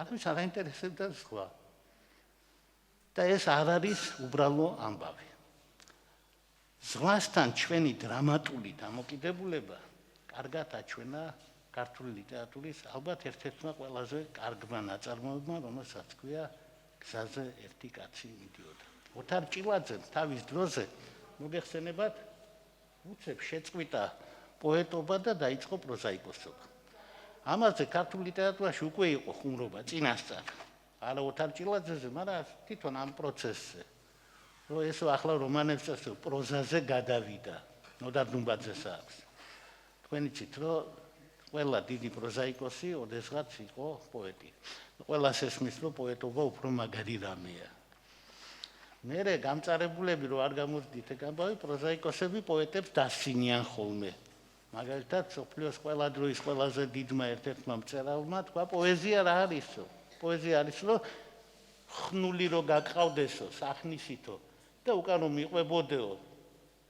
არავის არ აინტერესებდა ზღვა და ეს არ არის უბრალო ამბავი ზღვასთან ჩვენი დრამატული დამოკიდებულება კარგად აჩვენა ქართული ლიტერატურის ალბათ ერთ-ერთმა ყველაზე კარგმა ნაწარმოებმა რომელსაც ქვია გზაზე ერთი კაცი მიდიოდა ოთარ ჭილაძემ თავის დროზე მოგეხსენებათ უცებ შეწყვიტა პოეტობა და დაიწყო პროზაიკოსობა ამაზე ქართულ ლიტერატურაში უკვე იყო ხუმრობა წინასწარ არა ოთარ ჭილაძეზე მაგრამ თვითონ ამ პროცესზე რომ ეს ახლა რომანებს წესო პროზაზე გადავიდა ნოდარ დუმბაძეს აქვს თქვენი ცით რომ ყველა დიდი პროზაიკოსი ოდესღაც იყო პოეტი ყველას ესმის რომ პოეტობა უფრო მაგარი რამეა მერე გამწარებულები რომ არ გამოვდით ეგ ამბავი პროზაიკოსები პოეტებს დასინიან ხოლმე მაგალითად სოფლიოს ყველა დროის ყველაზე დიდმა ერთ-ერთმა მწერალმა თქვა პოეზია რა არისო პოეზია არის რომ ხნული რო გაგყავდესო სახნისითო და უკან რომ მიყვებოდეო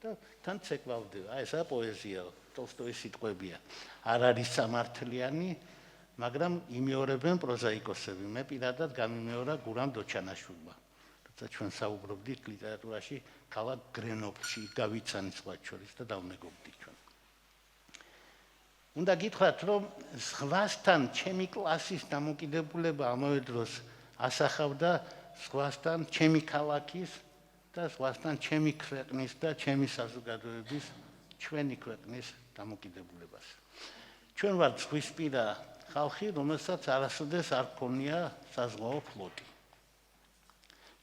და თან ცეკვავდეო აი ესაა პოეზია ტოლსტოის სიტყვებია არ არის სამართლიანი მაგრამ იმეორებენ პროზაიკოსები მე პირადად გამიმეორა გურამ დოჩანაშვილმა როცა ჩვენ საუბრობდით ლიტერატურაში ქალაქ გრენობლში გავიცანი სხვა შორის და დავმეგობრდით ჩვენ უნდა გითხრათ რომ ზღვასთან ჩემი კლასის დამოკიდებულება ამავე დროს ასახავდა ზღვასთან ჩემი ქალაქის და ზღვასთან ჩემი ქვეყნის და ჩემი საზოგადოების ჩვენი ქვეყნის დამოკიდებულებას ჩვენ ვართ ზღვისპირა ხალხი რომელსაც არასოდეს არ ქონია საზღვაო ფლოტი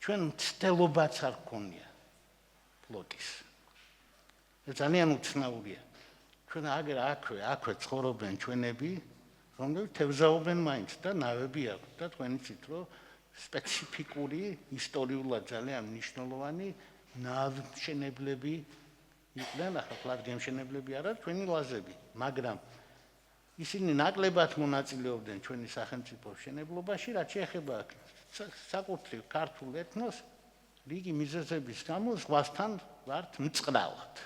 ჩვენ მცდელობაც არ ქონია ფლოტის ეს ძალიან უცნაურია ჩვენ აქვე ცხოვრობენ ჩვენები რომლებიც თევზაობენ მაინც და ნავები აქვს და თქვენი ცით რომ სპეციფიკური ისტორიულად ძალიან მნიშვნელოვანი ნავმშენებლები იყვნენ ახლა ფლად გემშენებლები არა ჩვენი ლაზები მაგრამ ისინი ნაკლებად მონაწილეობდნენ ჩვენი სახელმწიფოს მშენებლობაში რაც შეეხება საკუთრივ ქართულ ეთნოს რიგი მიზეზების გამო ზღვასთან ვართ მწყნალად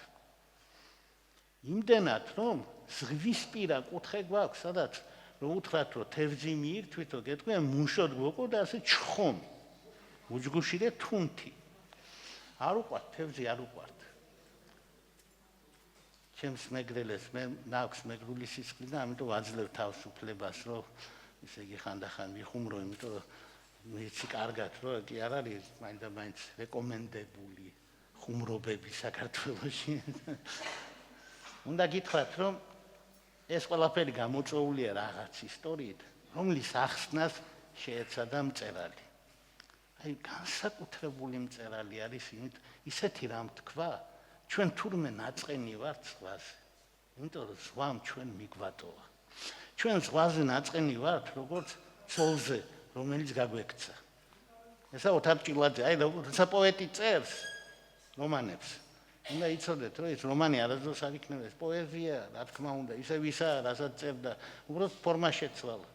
იმდენად რომ ზღვისპირა კუთხე გვაქვს სადაც რომ უთხრათ რომ თევზი მიირთვითო გეტყვიან მუშოდ გვოკო და ასე ჩხომი უჯგუშირე თუნთი არ უყვართ თევზი არ უყვართ ჩემს მეგრელეს მე მაქვს მეგრული სისხლი და ამიტომ ვაძლევ თავს უფლებას რომ ესე იგი ხანდახან ვიხუმრო იმიტომ რომ მეცი კარგად რომ კი არ არის მაინც რეკომენდებული ხუმრობები საქართველოში უნდა გითხრათ რომ ეს ყველაფერი გამოწვეულია რაღაც ისტორიით რომლის ახსნას შეეცადა მწერალი აი განსაკუთრებული მწერალი არის ისეთი რამ თქვა ჩვენ თურმე ნაწყენი ვართ ზღვაზე იმიტომ რომ ზღვამ ჩვენ მიგვატოვა ჩვენ ზღვაზე ნაწყენი ვართ როგორც ცოლზე რომელიც გაგვექცა ესა ოთარ ჭილაძე აი როცა პოეტი წერს რომანებს უნდა იცოდეთ რომ ეს რომანი არასდროს არ იქნება ეს პოეზია რა თქმა უნდა ისე ვისა რასაც წერდა უბრალოდ ფორმა შეცვალა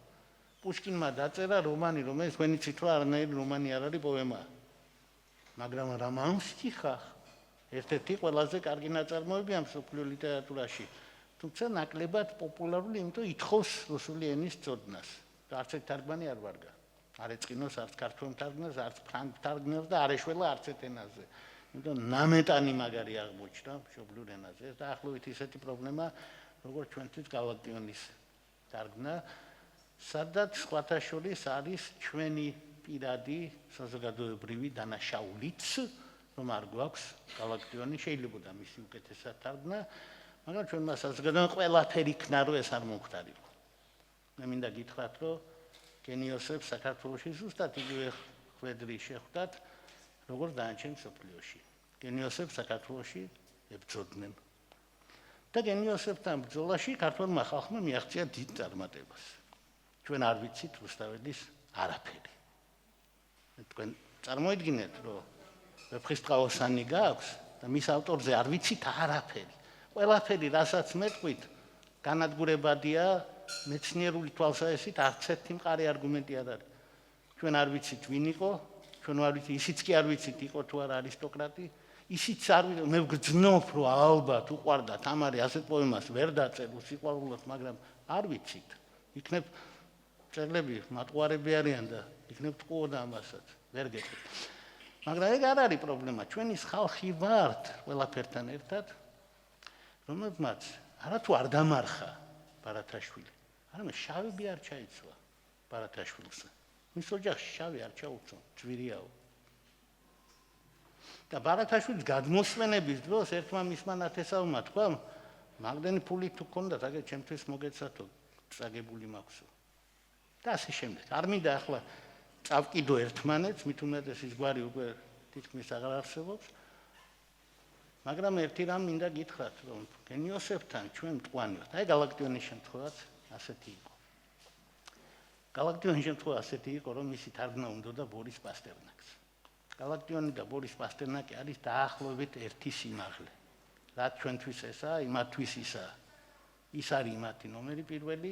პუშკინმა დაწერა რომანი რომელიც თქვენი ცით რომ არანაირი რომანი არ არის პოემა მაგრამ რამანსკი ხარ ერთ-ერთი ყველაზე კარგი ნაწარმოები ამ სოფლიო ლიტერატურაში თუმცა ნაკლებად პოპულარული იმიტომ ითხოვს რუსული ენის წოდნას და არც ერთ თარგმანი არ ვარგა არ ეწყინოს არც ქართულ თარგმნელს არც ფრანგ თარგმნელს და არ ეშველა არც ერთ ენაზე იმიტომ ნამეტანი მაგარი აღმოჩნდა მშობლიურ ენაზე და ახლობით ისეთი პრობლემა როგორც ჩვენთვის გალაკტიონის თარგმნა სადაც სხვათა შორის არის ჩვენი პირადი საზოგადოებრივი დანაშაულიც რომ არ გვაქვს გალაკტიონი შეიძლება მისი უკეთესად თარგმნა მაგრამ ჩვენ მას საზოგადოებრივ ყველაფერი იქნა რომ ეს არ მომხდარიყო მე მინდა გითხრათ რომ გენიოსებს საქართველოში ზუსტად იგივე ხვედრი შეხვდათ როგორც დანარჩენ მსოფლიოში გენიოსებს საქართველოში ებრძოდნენ და გენიოსებთან ბრძოლაში ქართველმა ხალხმა მიაღწია დიდ წარმატებას. ჩვენ არ ვიცით რუსთაველის არაფერი. თქვენ წარმოიდგინეთ, რომ ვეფხისტყაოსანი გააქვს და მის ავტორზე არ ვიცით არაფერი. ყველაფერი, რასაც მეტყვით, განადგურებადია მეცნიერული თვალსაზრისით არც ერთი მყარი არგუმენტი არ არის. ჩვენ არ ვიცით ვინ იყო, ჩვენ არ ვიცით, ისიც კი არ ვიცით იყო თუ არა არისტოკრატი, ისიც არ ვიცით, მე ვგრძნობ, რომ ალბათ უყვარდა თამარი ასეთ პოემას ვერ დაწერ სიყვარულოდ, მაგრამ არ ვიცით. იქნებ წერლები მატყუარები არიან და იქნებ თყუოდა ამასაც, ვერ გეტყვით. მაგრამ ეგ არ არის პრობლემა, ჩვენ ის ხალხი ვართ ყველაფერთან ერთად, რომელმაც არათუ არ დამარხა ბარათაშვილი, არამედ შავები არ ჩაიცვა ბარათაშვილს. მის ოჯახში შავი არ ჩაუწო, ძვირიაო. და ბარათაშვილის გადმოსვენების დროს ერთმა მისმა ნათესავმა თქვა, მაგდენი ფული თუ გქონდათ, აგერ ჩემთვის მოგეცათო, წაგებული მაქვსო. და ასე შემდეგ. არ მინდა ახლა წავკიდო ერთმანეთს, მით უმეტეს ის გვარი უკვე თითქმის აღარ არსებობს. მაგრამ ერთი რამ მინდა გითხრათ, რომ გენიოსებთან ჩვენ მტყვანი ვართ. აი გალაქტიონის შემთხვევაც ასეთი იყო. გალაქტიონის შემთხვევა ასეთი იყო, რომ მისი თარგმნა უნდოდა ბორის პასტერნაკს. გალაქტიონი და ბორის პასტერნაკი არის დაახლოებით ერთი სიმაღლე. რაც ჩვენთვის ესაა, იმათთვის ისაა. ის არის იმათი ნომერი პირველი,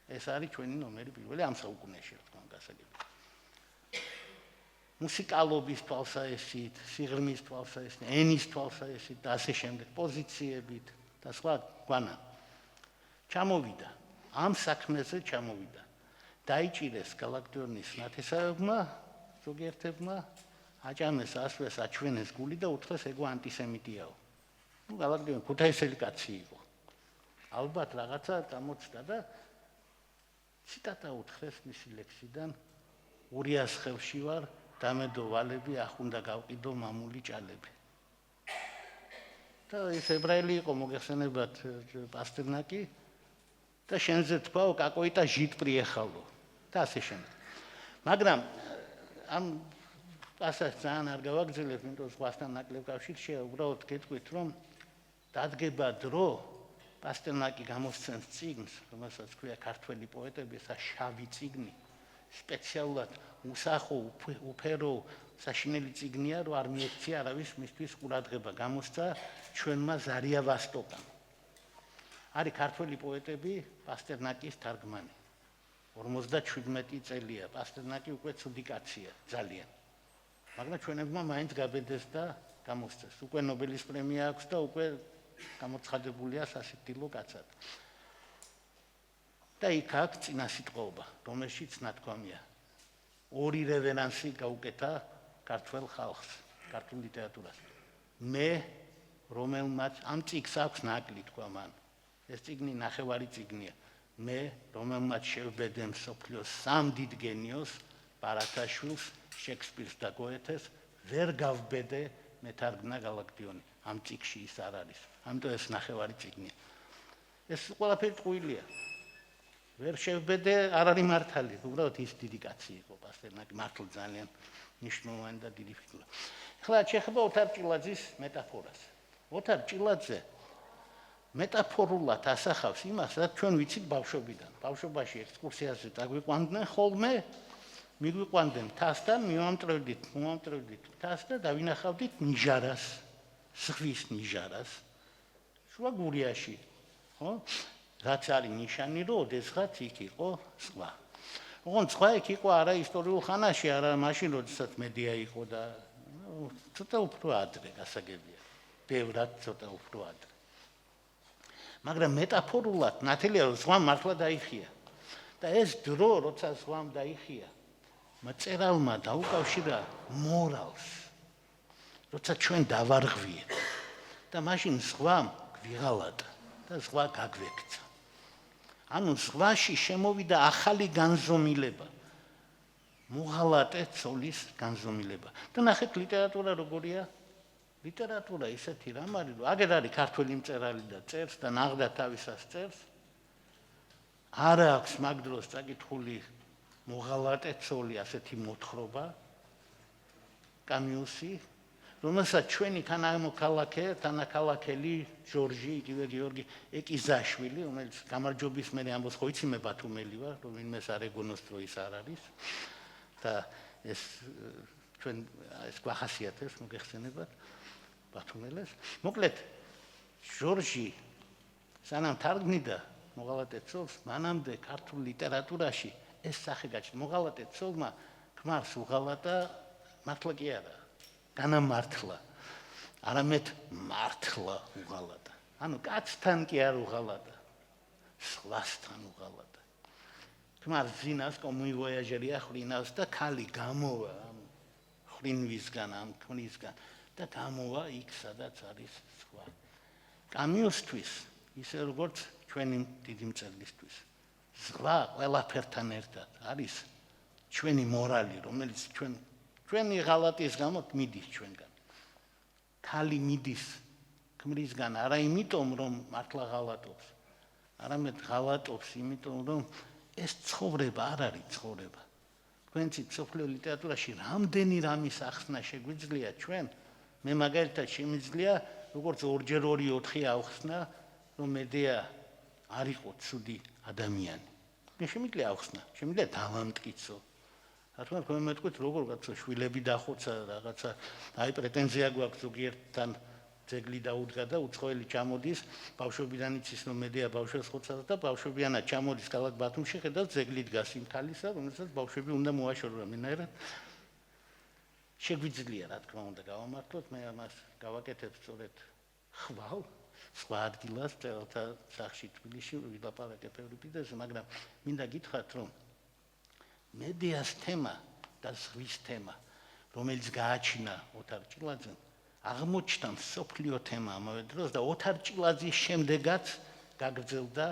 ეს არის ჩვენი ნომერი პირველი ამ საუკუნეში, რა თქმა უნდა, გასაგებია. მუსიკალობის თვალსაზრისით, სიღრმის თვალსაზრისით, ენის თვალსაზრისით და ასე შემდეგ, პოზიციებით და სხვა გვანა. ჩამოვიდა, ამ საქმეზე ჩამოვიდა. დაიჭირეს გალაქტიონის ნათესავებმა, ზოგიერთებმა, აჭამეს, ასვეს, აჩვენეს გული და უთხრეს ეგო ანტისემიტიაო. ნუ გალაქტიონი ქუთაისელი კაცი იყო. ალბათ რაღაცა გამოჩნდა და ციტატა უთხრეს მისი ლექსიდან, ურიას ხელში ვარ, დამედო ვალები, ახუნდა გავყიდო მამული ჭალები. და ეს ებრაელი იყო, მოგეხსენებათ პასტერნაკი და შენზე თქვაო, კაკოიტა ჟიდ პრიეხალო და ასე შემდეგ. მაგრამ ამ პასაჟს ძალიან არ გავაგრძელებ, იმიტომ რომ სხვასთან ნაკლებ კავშირშია, უბრალოდ გეტყვით, რომ დადგება დრო, პასტერნაკი გამოსცემს წიგნს, რომელსაც ქვია ქართველი პოეტები, ესა შავი წიგნი, სპეციალურად უსახო, უფერო, საშინელი წიგნია, რომ არ მიექცია არავის მისთვის ყურადღება. გამოსცა ჩვენმა ზარია ვასტოკამ. არის ქართველი პოეტები, პასტერნაკის თარგმანი. 57 წელია, პასტერნაკი უკვე ცუდი კაცია, ძალიან. მაგრამ ჩვენებმა მაინც გაბედეს და გამოსცეს. უკვე ნობელის პრემია აქვს და უკვე გამოცხადებულია სასიკვდილო კაცად. და იქ აქვს წინასიტყვაობა, რომელშიც ნათქვამია. ორი რევერანსი გაუკეთა ქართველ ხალხს, ქართულ ლიტერატურას. მე, რომელმაც ამ წიგნს აქვს ნაკლი, თქვა მან. ეს წიგნი ნახევარი წიგნია. მე, რომელმაც შევბედე მსოფლიოს სამ დიდ გენიოს, ბარათაშვილს, შექსპირს და გოეთეს, ვერ გავბედე მეთარგმნა გალაქტიონი. ამ წიგნში ის არ არის. ამიტომ ეს ნახევარი წიგნია. ეს ყველაფერი ტყუილია. ვერ შევბედე, არ არის მართალი, უბრალოდ ის დიდი კაცი იყო პასტერნაკი, მართლა ძალიან მნიშვნელოვანი და დიდი ფიგურა. ახლა შეეხება ოთარ ჭილაძის მეტაფორას. ოთარ ჭილაძე მეტაფორულად ასახავს იმას, რაც ჩვენ ვიცით ბავშვობიდან. ბავშვობაში ექსკურსიაზე დაგვიყვანდნენ ხოლმე, მიგვიყვანდნენ თასთან, მივამტრევდით თასს და დავინახავდით ნიჟარას, ზღვის ნიჟარას, შუა გურიაში, ხო? რაც არის ნიშანი, რომ ოდესღაც იქ იყო სხვა. ოღონდ სხვა იქ იყო არა ისტორიულ ხანაში, არა მაშინ, როდესაც მედია იყო და ცოტა უფრო ადრე გასაგებია. ბევრად ცოტა უფრო ადრე. მაგრამ მეტაფორულად ნათელია, რომ ზღვამ მართლა დაიხია. და ეს დრო, როცა ზღვამ დაიხია, მწერალმა დაუკავშირა მორალს. როცა ჩვენ დავარღვიეთ და მაშინ ზღვამ გვიღალატა და ზღვა გაგვექცა. ანუ ზღვაში შემოვიდა ახალი განზომილება. მუღალატე ცოლის განზომილება. და ნახეთ ლიტერატურა როგორია? ლიტერატურა ისეთი რამ არის, რომ აგერ არის ქართველი მწერალი და წერს და ნაღდა თავისას წერს. არ აქვს მაგ დროს წაკითხული მუღალატე ცოლი ასეთი მოთხრობა. კამიუსი, რომელსაც ჩვენი თანაქალაქელი ჟორჟი, იგივე გიორგი ეკიზაშვილი, რომელიც გამარჯვების მერე ამბობს, ხო იცი მე ბათუმელი ვარ, რომ ვინმეს არ ეგონოს დრო ის არ არის და ეს ჩვენ ეს გვახასიათებს, მოგეხსენებათ ბათუმელეს. მოკლედ ჟორჟი სანამ თარგმნიდა მოღალატე ცოლს, მანამდე ქართულ ლიტერატურაში ეს სახე გაჩნდა. მოღალატე ცოლმა ქმარს უღალატა, მართლა კი არა, განამართლა, არამედ მართლა უღალატა. ანუ კაცთან კი არ უღალატა, სხვასთან უღალატა. ქმარს ზინას კომივოიაჟერია ხრინავს და ქალი გამოვა ამ ხრინვისგან, ამ ქმრისგან და გამოვა იქ, სადაც არის სხვა. კამიუსთვის, ისე როგორც ჩვენი დიდი მწერლისთვის, ზღვა ყველაფერთან ერთად არის ჩვენი მორალი, რომელიც ჩვენი ღალატის გამო მიდის ჩვენგან. ქალი მიდის ქმრისგან არა იმიტომ, რომ მართლა ღალატობს, არამედ ღალატობს იმიტომ, რომ ეს ცხოვრება არ არის ცხოვრება. თქვენცი მსოფლიო ლიტერატურაში რამდენი რამის ახსნა შეგვიძლია ჩვენ, მე მაგალითად შემიძლია როგორც 2x2 4 ახსნა, რომ მედეა არ იყო ცუდი ადამიანი. მე შემიძლია ახსნა, შემიძლია დავამტკიცო. რა თქმა უნდა, მეთქვით როგორ კაცო შვილები დახოცა, რაღაცა, აი პრეტენზია გვაქვს ზოგიერთთან ძეგლი დაუდგა და უცხოელი ჩამოდის, ბავშვებიდან იცის რომ მედეა ბავშვებს ხოცავს და ბავშვებიანად ჩამოდის ქალაქ ბათუმში, ხედავს ძეგლი დგას იმ ქალისა, რომელსაც ბავშვები უნდა მოაშორონ. მენაერად შეგვიძლია, რა თქმა უნდა, გავამართლოთ, მე ამას გავაკეთებ სწორედ ხვალ სხვა ადგილას, წელთა სახში თბილისში ვილაპარაკებ ევრიპიდეზე, მაგრამ მინდა გითხრათ, რომ მედეას თემა და ზღვის თემა, რომელიც გააჩინა ოთარ ჭილაძემ, აღმოჩნდა მსოფლიო თემა ამავე დროს და ოთარ ჭილაძის შემდეგაც გაგრძელდა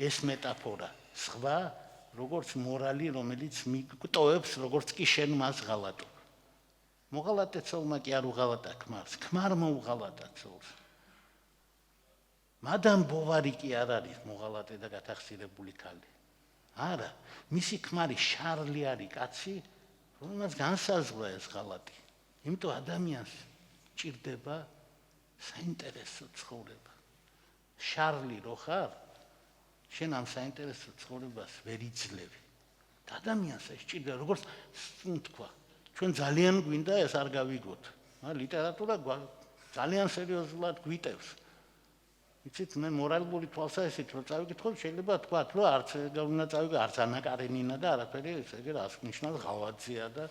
ეს მეტაფორა, ზღვა, როგორც მორალი, რომელიც მიგტოვებს, როგორც კი შენ მას ღალატობ. მოღალატე ცოლმა კი არ უღალატა ქმარს, ქმარმა უღალატა ცოლს. მადამ ბოვარი კი არ არის მოღალატე და გათახსირებული ქალი. არა, მისი ქმარი შარლი არის კაცი, რომელმაც განსაზღვრა ეს ღალატი. იმიტომ ადამიანს ჭირდება საინტერესო ცხოვრება. შარლი რო ხარ, შენ ამ საინტერესო ცხოვრებას ვერ იძლევი. ადამიანს ეს ჭირდება, როგორც თქვა, ჩვენ ძალიან გვინდა ეს არ გავიგოთ. ლიტერატურა ძალიან სერიოზულად გვიტევს. იცით, მე მორალური თვალსაზრისით რო წავიკითხო, შეიძლება თქვათ, რომ არც უნდა წავიკითხო, არც ანა კარენინა და არაფერი, ესე რას ნიშნავს ღალატზეა და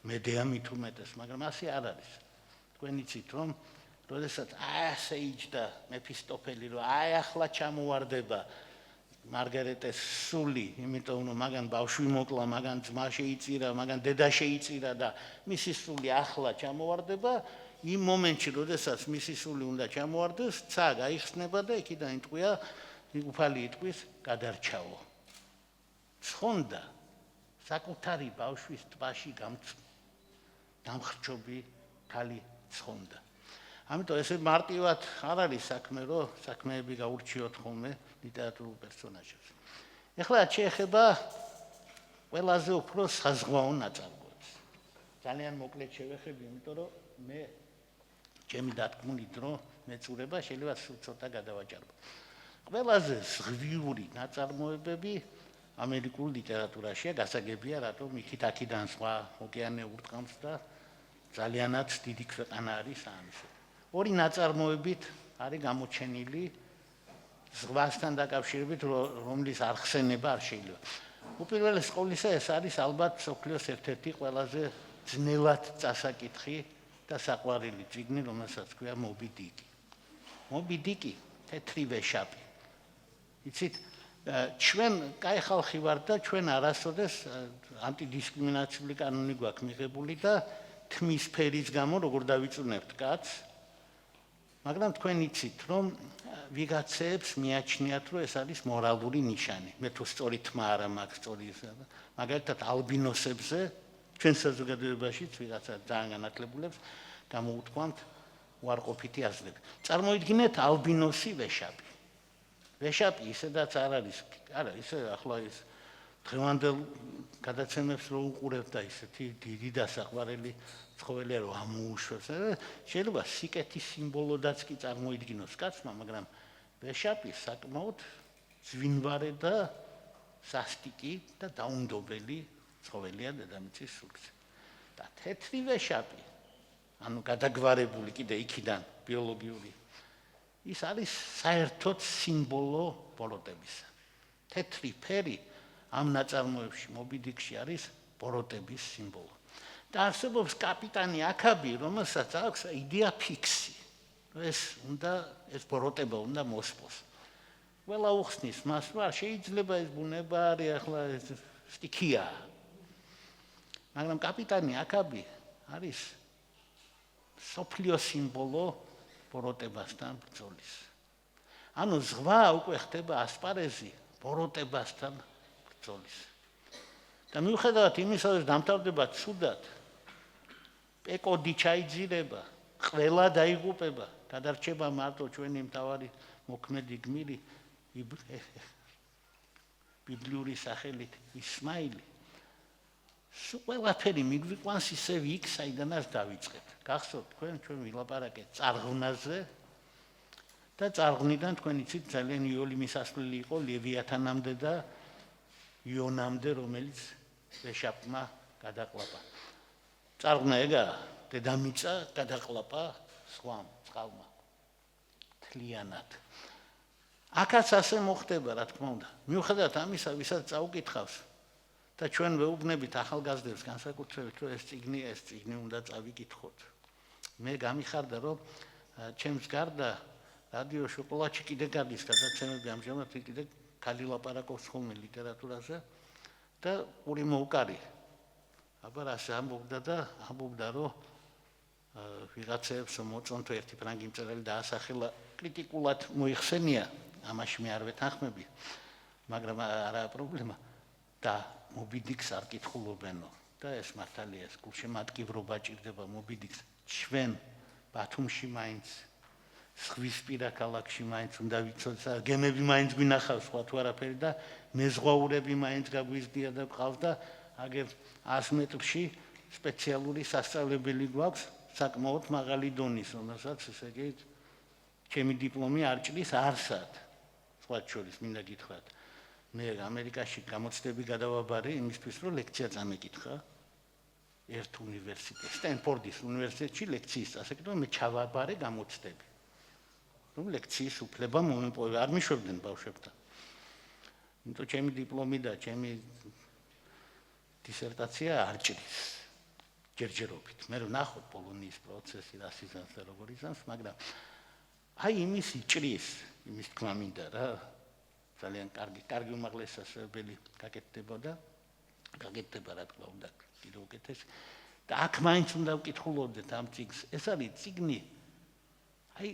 მედეა მით უმეტეს, მაგრამ ასე არ არის. თქვენ იცით, რომ როდესაც ასე იჯდა მეფისტოფელი, რომ აი ახლა ჩამოვარდება მარგარეტეს სული, იმიტომ რომ მაგან ბავშვი მოკლა, მაგან ძმა შეიწირა, მაგან დედა შეიწირა და მისი სული ახლა ჩამოვარდება, იმ მომენტში, როდესაც მისი სული უნდა ჩამოვარდეს, ცა გაიხსნება და იქიდან იტყვია, უფალი იტყვის, გადარჩაო. ცხონდა საკუთარი ბავშვის ტბაში გამხრჩობი ქალი ცხონდა. ამიტომ ესე მარტივად არ არის საქმე, რომ საქმეები გაურჩიოთ ხოლმე ლიტერატურულ პერსონაჟებს. ეხლა შეეხება ყველაზე უფრო საზღვაო ნაწარმოებს. ძალიან მოკლედ შევეხები, იმიტომ რომ მე ჩემი დათქმული დრო მეწურება შეიძლება ცოტა გადავაჭარბო. ყველაზე ზღვიური ნაწარმოებები ამერიკულ ლიტერატურაშია, გასაგებია, რატომ იქით აქედან სხვა ოკეანე ურტყამს და ძალიანაც დიდი ქვეყანა არის ამისო. ორი ნაწარმოებით არის გამოჩენილი ზღვასთან დაკავშირებით, რომლის არხსენება არ შეიძლება. უპირველეს ყოვლისა ეს არის ალბათ მსოფლიოს ერთ-ერთი ყველაზე ძნელად წასაკითხი და საყვარელი წიგნი, რომელსაც ქვია მობი დიკი. მობი დიკი, თეთრი ვეშაპი. იცით, ჩვენ კაი ხალხი ვართ და ჩვენ არასოდეს ანტიდისკრიმინაციული კანონი გვაქვს მიღებული და თმის ფერის გამო როგორ დავიწუნებთ კაცს, მაგრამ თქვენ იცით, რომ ვიღაცებს მიაჩნიათ, რომ ეს არის მორალური ნიშანი. მე თუ სწორი თმა არა მაქვს, სწორი მაგალითად ალბინოსებზე ჩვენ საზოგადოებაშიც ვიღაცა ძალიან განათლებულებს გამოუთქვამთ უარყოფითი აზრები. წარმოიდგინეთ ალბინოსი ვეშაპი. ვეშაპი ისედაც არ არის, არა, ისე ახლა ის დღევანდელ გადაცემებს რო უყურებ და ისეთი დიდი დასაყვარელი ცხოველია რომ ამოუშვებს. შეიძლება სიკეთის სიმბოლოდაც კი წარმოიდგინოს კაცმა, მაგრამ ვეშაპი საკმაოდ ძვინვარე და სასტიკი და დაუნდობელი ცხოველია დედამიწის სულზე. და თეთრი ვეშაპი, ანუ გადაგვარებული კიდე იქიდან ბიოლოგიური, ის არის საერთოდ სიმბოლო ბოროტებისა. თეთრი ფერი ამ ნაწარმოებში მობიდიქში არის ბოროტების სიმბოლო. და არსებობს კაპიტანი აქაბი, რომელსაც აქვს იდეა ფიქსი. ეს ბოროტება უნდა მოსპოს. ყველა უხსნის მას, შეიძლება ეს ბუნება არის ახლა სტიქია. მაგრამ კაპიტანი აქაბი არის სოფლიო სიმბოლო ბოროტებასთან ბრძოლის. ანუ ზღვა უკვე ხდება ასპარეზი ბოროტებასთან ბრძოლის. და მიუხედავად იმისა, რომ დამთავრდება ცუდად, პეკოდი ჩაიძირება, ყველა დაიღუპება, გადარჩება მარტო ჩვენი მთავარი მოქმედი გმირი ბიბლიური სახელით ისმაილი. ყველაფერი მიგვიყვანს ისევ იქ, საიდანაც დავიწყეთ. გახსოვთ თქვენ, ჩვენ ვილაპარაკეთ წარღვნაზე და წარღვნიდან თქვენ იცით ძალიან იოლი მისასვლელი იყო ლევიათანამდე და იონამდე, რომელიც ვეშაპმა გადაყლაპა. წარღვნა ეგაა, დედამიწა გადაყლაპა სხვამ წყალმა. თლიანად. აქაც ასე მოხდება, რა თქმა უნდა. მიუხედავად ამისა, ვისაც წაუკითხავს და ჩვენ ვეუბნებით ახალგაზრდებს განსაკუთრებით, რომ ეს წიგნი უნდა წავიკითხოთ. მე გამიხარდა, რომ ჩემს გარდა რადიო შოკოლადში კიდე გადის გადაცემები ამჟამად კიდე ქალი ლაპარაკობს ხოლმე ლიტერატურაზე და პური მოუკარი. აბა ასე ამბობდა, რომ ვიღაცებს მოწონთ ერთი ფრანგი მწერალი დაასახელა კრიტიკულად მოიხსენია, ამაში მე არ ვეთანხმები, მაგრამ არაა პრობლემა და მობიდიქს არ კითხულობენო და ეს მართალია, ეს გულშემატკივრობა ჭირდება მობიდიქს. ჩვენ ბათუმში მაინც სხვისპირა ქალაქში მაინც უნდა ვიცოდეთ, გემები მაინც გვინახავს, სხვა თუ არაფერი და მეზღვაურები მაინც გაგვიზრდია და გყავს და აგერ 100 მეტრში სპეციალური სასწავლებელი გვაქვს, საკმაოდ მაღალი დონის, რომელსაც ესე იგი ჩემი დიპლომი არ ჭრის არსად. სხვა შორის მინდა გითხრათ, მე ამერიკაში გამოცდები გადავაბარე იმისთვის, რომ ლექცია წამეკითხა ერთ უნივერსიტეტში, სტენფორდის უნივერსიტეტში ლექციის წასაკეთებლად მე ჩავაბარე გამოცდები. რომ ლექციის უფლება მომეპოვება, არ მიშვებდნენ ბავშვებთან. იმიტომ ჩემი დიპლომი და ჩემი დისერტაცია არ ჭრის ჯერჯერობით. მე ვნახოთ პოლონიის პროცესი რა სიზანს და როგორ იზანს, მაგრამ აი იმის ჭრის, იმის თქმა მინდა რა, ძალიან კარგი უმაღლესასწავლებელი გაკეთდებოდა, რა თქმა უნდა, კიდევ უკეთესი. და აქ მაინც უნდა ვკითხულობდეთ ამ წიგნს. ეს არის წიგნი აი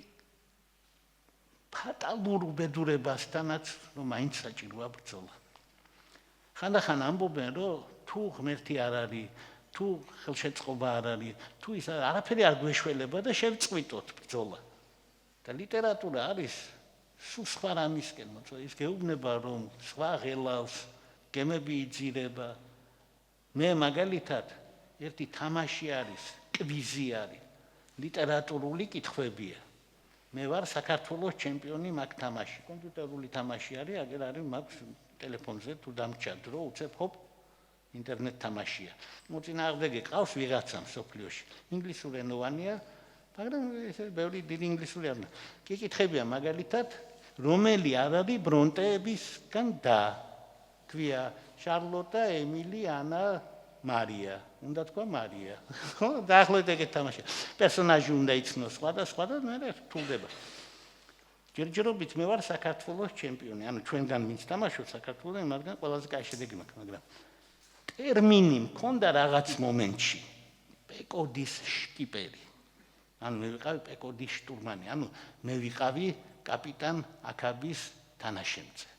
ფატალურ უბედურებასთანაც, რომ მაინც საჭიროა ბრძოლა. ხანდახან ამბობენ, რომ თუ ღმერთი არ არის, თუ ხელშეწყობა არ არის, თუ ის არაფერი არ გვეშველება და შევწყვიტოთ ბრძოლა. და ლიტერატურა არის სულ სხვა რამისკენ, ის გეუბნება, რომ სხვა ღელავს, გემები იძირება. მე მაგალითად ერთი თამაში არის, კვიზი არის, ლიტერატურული კითხვებია. მე ვარ საქართველოს ჩემპიონი მაგ თამაში, კომპიუტერული თამაში არის, აგერ არის მაქვს ტელეფონზე თუ დამჭა დრო, უცებ ჰოპ ინტერნეტ თამაშია. მოწინააღმდეგე ყავს ვიღაცამ სოფლიოში. ინგლისურენოვანია, მაგრამ ესე ბევრი დიდი ინგლისური არ უნდა. კიკითხებია მაგალითად, რომელი არ არის ბრონტეებისგან და ქვია შარლოტა, ემილი, ანა, მარია. უნდა თქვა მარია. ხო, დაახლოებით ეგეთ თამაშია. პერსონაჟი უნდა იცნოს სხვა და მე რთულდება. ჯერჯერობით მე ვარ საქართველოს ჩემპიონი. ანუ ჩვენგან ვინც თამაშობს საქართველოს, მათგან ყველაზე კაი შედეგი მაქვს, მაგრამ ტერმინი მქონდა რაღაც მომენტში. პეკოდის შკიპერი. ანუ მე ვიყავი პეკოდის შტურმანი, ანუ მე ვიყავი კაპიტან აქაბის თანაშემწე.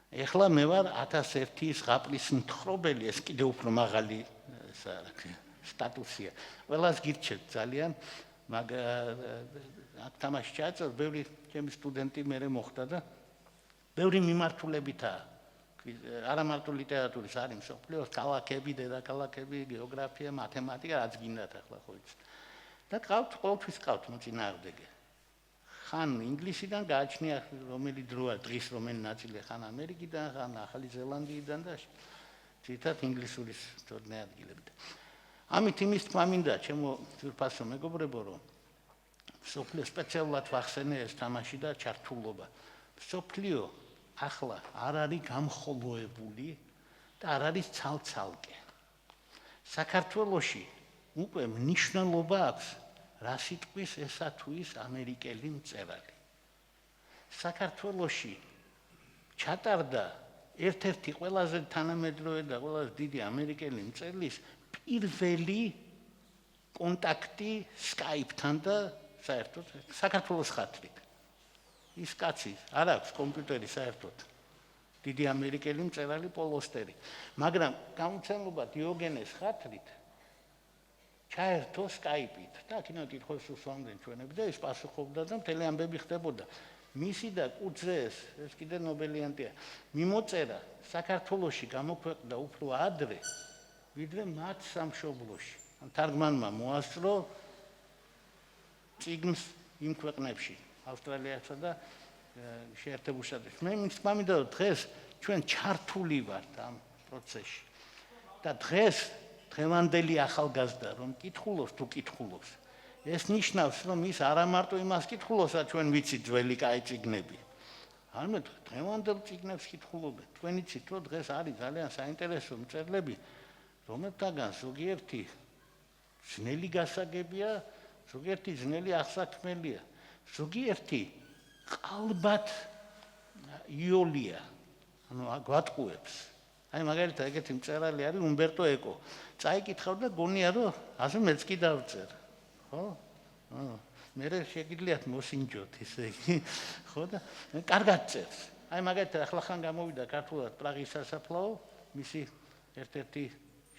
ეხლა მე ვარ 1001 ზღაპრის მთხრობელი, ეს კიდევ უფრო მაღალი სტატუსია. ყველას გირჩევთ ძალიან, აქ თამაში ჩააწევ, ბევრი ჩემი სტუდენტი მერე მოხდა და ბევრი მიმართულებითაა. არა მარტო ლიტერატურის არის მსოფლიოს ქალაქები, დედაქალაქები, გეოგრაფია, მათემატიკა, რაც გინდათ ახლა ხო იცით. და ყოველთვის ყავთ მოწინააღმდეგე. ხან ინგლისიდან გააჩნია რომელი დროა დღის რომელი ნაწილი ხან ამერიკიდან, ხან ახალი ზელანდიიდან და თითქოს ინგლისურის თორნე ადგილებით. ამით იმის თქმა მინდა ჩემო ძვირფასო მეგობრებო, რომ მსოფლიო სპეციალურად ვახსენე ეს თამაში და ჩართულობა. მსოფლიო ახლა არ არის გამხოლოებული და არ არის ცალ-ცალკე. საქართველოში უკვე მნიშვნელობა აქვს რა სიტყვის ესა თუ ის ამერიკელი მწერალი. საქართველოში ჩატარდა ერთ-ერთი ყველაზე თანამედროვე და ყველაზე დიდი ამერიკელი მწერლის პირველი კონტაქტი Skype-თან და საერთოდ საქართველოს ხათრით. ის კაცი არ აქვს კომპიუტერი საერთოდ. დიდი ამერიკელი მწერალი პოლ ოსტერი. მაგრამ გამოცემობა დიოგენეს ხათრით ჩაერთო Skype-ით და აქ კითხავს უსვამდნენ ჩვენები და ის პასუხობდა და მთელი ამბები ხდებოდა. მისი და კუძეს ეს კიდე ნობელიანტია. მიმოწერა საქართველოში გამოქვეყნდა უფრო ადრე, ვიდრე მათ სამშობლოში. თარგმანმა მოასწრო წიგნს იმ ქვეყნებში, ავსტრალიასა და შეერთებულ შტატებში. მე თქმა მინდა რომ დღეს ჩვენ ჩართული ვართ ამ პროცესში. და დღევანდელი ახალგაზრდა რომ კითხულობს თუ კითხულობს, ეს ნიშნავს რომ ის არა მარტო იმას კითხულობს, რა ჩვენ ვიცით ძველი კაი წიგნები. არამედ დღევანდელ წიგნებს კითხულობენ. თქვენ იცით რომ დღეს არის ძალიან საინტერესო მწერლები, რომელთაგან ზოგიერთი ძნელი გასაგებია, ზოგიერთი ძნელი აღსაქმელია, ზოგიერთი ყალბად იოლია, ანუ გვატყუებს. აი მაგალითად ეგეთი მწერალი არის უმბერტო ეკო. წაიკითხავ და გონია რომ ასე მეც კი დავწერ. ხო? მე შეგიძლიათ მოსინჯოთ ესე იგი, ხო და კარგად წერს. აი მაგალითად ახლა ხან გამოვიდა ქართულად პრაღის სასაფლაო, მისი ერთ-ერთი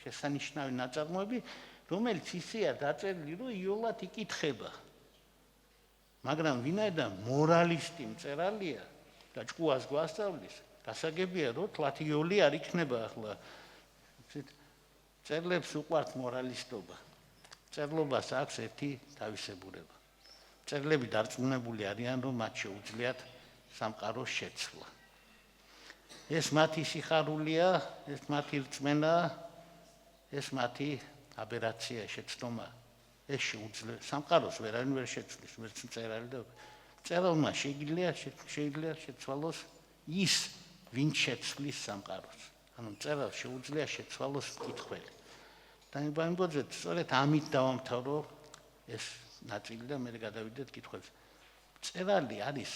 შესანიშნავი ნაწარმოები, რომელიც ისეა დაწერილი, რომ იოლად იკითხება. მაგრამ ვინაიდან მორალისტი მწერალია და ჭკუას გვასწავლის, გასაგებია რომ თლათ იოლი არ იქნება ახლა. წერლებს უყვართ მორალისტობა. წერლობას აქვს ერთი თავისებურება. წერლები დარწმუნებული არიან, რომ მათ შეუძლიათ სამყაროს შეცვლა. ეს მათი სიხარულია, ეს მათი რწმენაა, ეს მათი აბერაცია, შეცდომა. ეს შეუძლია სამყაროს ვერავინ ვერ შეცვლის, ვერც მწერალი და მწერალმა შეიძლება შეცვალოს ის, ვინ შეცვლის სამყაროს. ანუ მწერალს შეუძლია შეცვალოს მკითხველი. და იმბოძეთ, სწორედ ამით დავამთავრო ეს ნაწილი და მე გადავიდეთ კითხვებს. მწერალი არის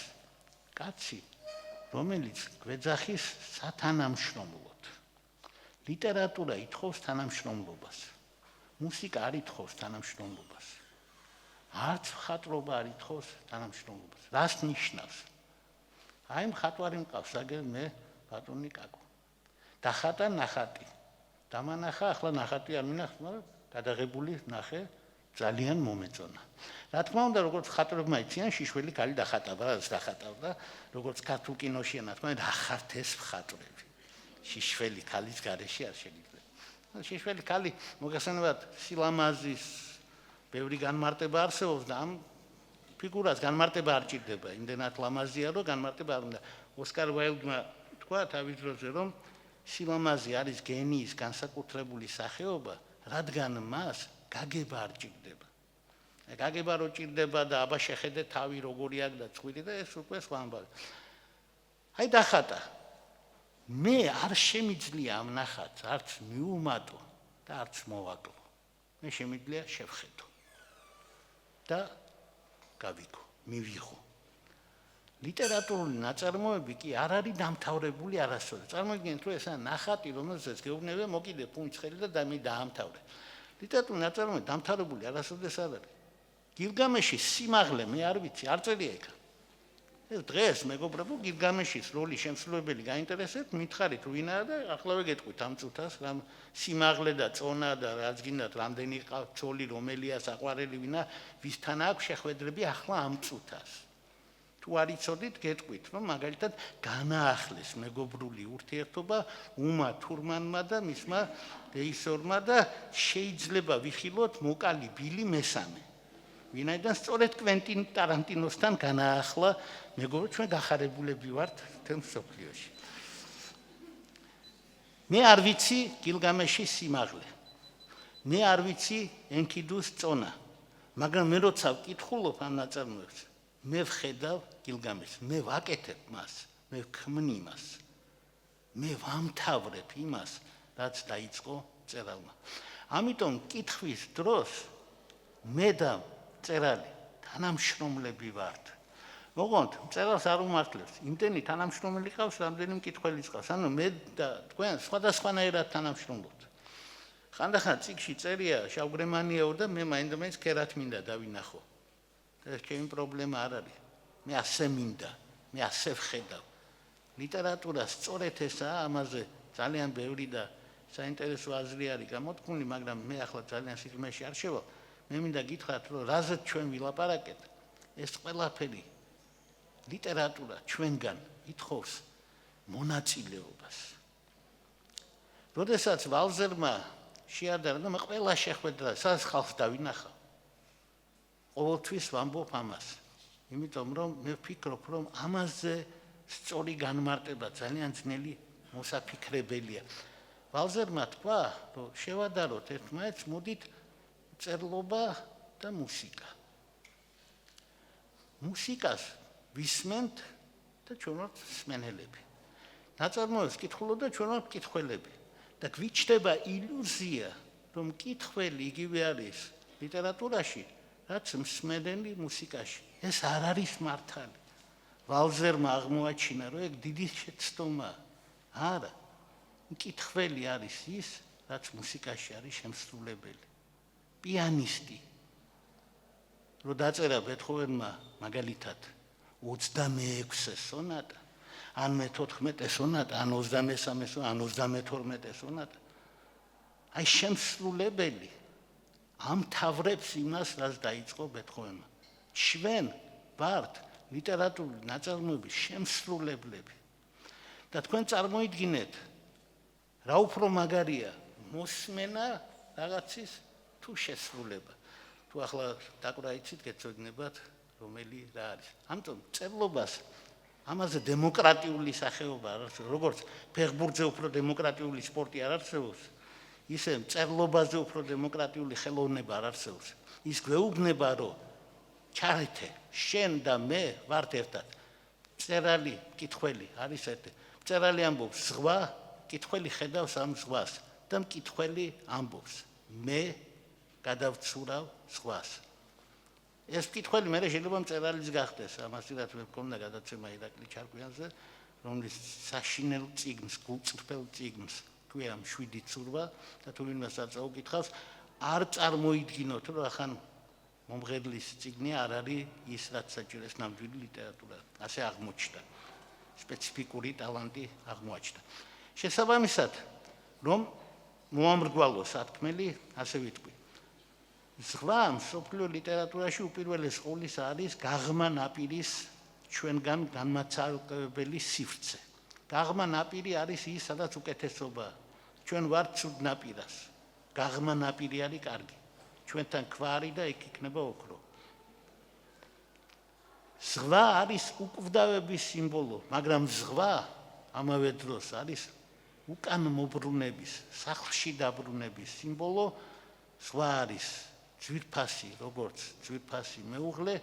კაცი, რომელიც გვეძახის სათანამშრომლოდ. ლიტერატურა ითხოვს თანამშრომლობას. მუსიკა არ ითხოვს თანამშრომლობას. არც მხატვრობა არ ითხოვს თანამშრომლობას. რას ნიშნავს? აი მხატვარი მყავს, აგერ მე ბატონი კაკო. დახატა ნახატი. დამანახა, ახლა ნახატი არ მინახს, მაგრამ გადაღებული ნახე ძალიან მომეწონა. რა თქმა უნდა, როგორც მხატვრებმა იციან, შიშველი ქალი დახატავდა, რაც დახატავდა, როგორც ქართულ კინოში რა თქმა უნდა, ახართ ეს მხატვრები. შიშველი ქალის გარეშე არ შეიძლება. შიშველი ქალი მოგესალმებით სილამაზის ბევრი განმარტება არსებობს და ამ ფიგურას განმარტება არ ჭირდება. იმდენად ლამაზია, რომ განმარტება არ უნდა. ოსკარ ვაილდმა თქვა თავის დროზე, რომ სილამაზი არის გენიის განსაკუთრებული სახეობა, რადგან მას გაგება არ ჭირდება. გაგება რო ჭირდება და აბა შეხედე თავი როგორი აქვს და წვირი და ეს უკვე სხვა ამბავი. აი დახატა. მე არ შემიძლია ამ ნახატს არც მიუმატო და არც მოვაკლო. მე შემიძლია შევხედო. და გავიგო, მივიღო. ლიტერატურული ნაწარმოები კი არ არის დამთავრებული არასოდეს. წარმოგიდგენთ, რომ ესა ნახატი, რომელსაც გეუბნები, მოკიდე ფუნჩხელი და დაამთავრე. ლიტერატურული ნაწარმოები დამთავრებული არასოდეს არ არის. გილგამეშის სიმაღლე მე არ ვიცი, არ წერია იქ. ეს დღეს მეგობრებო, გილგამეშის როლის შემსრულებელი გაინტერესებთ, მითხარით ვინაა და ახლა ვეგეტყვით ამ წუთას, რამ სიმაღლე და წონა და რაც გინდათ, რამდენი ყავს ცოლი, რომელია საყვარელი ვინა, ვისთან აქვს შეხვედრები ახლა ამ წუთას. თუ არ იცოდით, გეტყვით, რომ მაგალითად განაახლეს მეგობრული ურთიერთობა უმა თურმანმა და მისმა რეჟისორმა და შეიძლება ვიხილოთ მოკალი ბილი მესამე. ვინაიდან სწორედ კვენტინ ტარანტინოსთან განაახლა მეგობრებო, ჩვენ გახარებულები ვართ თემ მსოფლიოში. მე არ ვიცი გილგამეშის სიმაღლე. მე არ ვიცი ენქიდუს წონა. მაგრამ მე როცა ვკითხულობ ამ ნაწარმოებს, მე ვხედავ გილგამეშს, მე ვაკეთებ მას, მე ვქმნი მას. მე ვამთავრებ იმას, რაც დაიწყო წერალმა. ამიტომ კითხვის დროს მე და წერალი თანამშრომლები ვართ. მოყავთ, წერალს არ უმართლებს. იმდენი თანამშრომელი ყავს, რამდენი მკითხველი ყავს. ანუ მე და თქვენ სხვადასხვანაირად თანამშრომლობთ. ხანდახან წიგნში წერია შავგრემანიაო და მე მაინდამაინც ქერათ მინდა დავინახო. ეს ჩემი პრობლემა არ არის. მე ასე მინდა, მე ასე ვხედავ. ლიტერატურა სწორედ ესაა, ამაზე ძალიან ბევრი და საინტერესო აზრი არის გამოთქმული, მაგრამ მე ახლა ძალიან სიღრმეში არ შევალ. მე მინდა გითხრათ, რომ რაზეც ჩვენ ვილაპარაკეთ, ეს ყველაფერი ლიტერატურა ჩვენგან ითხოვს მონაწილეობას. როდესაც ვალზერმა შეადარა, მე ყველა შეხვედრა, სადაც ხალხს დავინახავ. ყოველთვის ვამბობ ამას. იმიტომ რომ მე ვფიქრობ, რომ ამაზე სწორი განმარტება ძალიან ძნელი მოსაფიქრებელია. ვალზერმა თქვა, რომ შევადაროთ ერთმანეთს, მოდით წერლობა და მუსიკა. მუსიკას ვისმენთ და ჩვენ ვართ მსმენელები. ნაწარმოებს კითხულობ და ჩვენ ვართ მკითხველები. და გვიჩნდება ილუზია, რომ მკითხველი იგივე არის ლიტერატურაში, რაც მსმენელი მუსიკაში. ეს არ არის მართალი. ვალზერმა აღმოაჩინა, რომ ეგ დიდი შეცდომაა. არა. მკითხველი არის ის, რაც მუსიკაში არის შემსრულებელი. პიანისტი. რო დაწერა ბეთჰოვენმა მაგალითად 26 სონატა, ან მე-14 სონატა, ან 23 სონატა, ან 32 სონატა. აი შემსრულებელი ამთავრებს იმას, რაც დაიწყო ბეთჰოვენმა. ჩვენ ვართ ლიტერატურული ნაწარმოების შემსრულებლები. და თქვენ წარმოიდგინეთ, რა უფრო მაგარია მოსმენა რაღაცის თუ შესრულება. თუ ახლა დაკვრა იცით, გეცოდინებათ, რომელი რა არის. ამიტომ წერლობას ამაზე დემოკრატიული სახეობა არ არსებობს, როგორც ფეხბურთზე უფრო დემოკრატიული სპორტი არ არსებობს, ისე წერლობაზე უფრო დემოკრატიული ხელოვნება არ არსებობს. ის გვეუბნება, რომ ჩარეთე, შენ და მე ვართ ერთად. წერალი, მკითხველი არის ერთი. წერალი ამბობს ზღვა, მკითხველი ხედავს ამ ზღვას და მკითხველი ამბობს მე გადავცურავ ზღვას. ეს მკითხველი მე შეიძლება მწერალის გახდეს. ამას რაც მე მქონდა გადაცემა ირაკლი ჩარკვიანზე, რომლის საშინელ წიგნს, გულწრფელ წიგნს ქვია მშვიდი ცურვა და თუ ვინმეს წაუკითხავს, არ წარმოიდგინოთ, რომ ახან მომღერლის წიგნი არ არის ის, რაც საჭიროა ნამდვილი ლიტერატურა. ასე აღმოჩნდა. სპეციფიკური ტალანტი აღმოაჩნდა. შესაბამისად, რომ მოამრგვალოს სათქმელი, ასე ვიტყვი. ზღვა მსოფლიო ლიტერატურაში უპირველეს ყოვლისა არის გაღმა ნაპირის ჩვენგან განმაცალკევებელი სივრცე. გაღმა ნაპირი არის ის, სადაც უკეთესობაა. ჩვენ ვართ ცუდ ნაპირას. გაღმა ნაპირი არის კარგი. ჩვენთან ქვარი და იქ იქნება ოქრო. ზღვა არის უკვდავების სიმბოლო, მაგრამ ზღვა ამავე დროს არის უკან მობრუნების, სახლში დაბრუნების სიმბოლო. ზღვა არის ძვირფასი, როგორც ძვირფასი მეუღლე,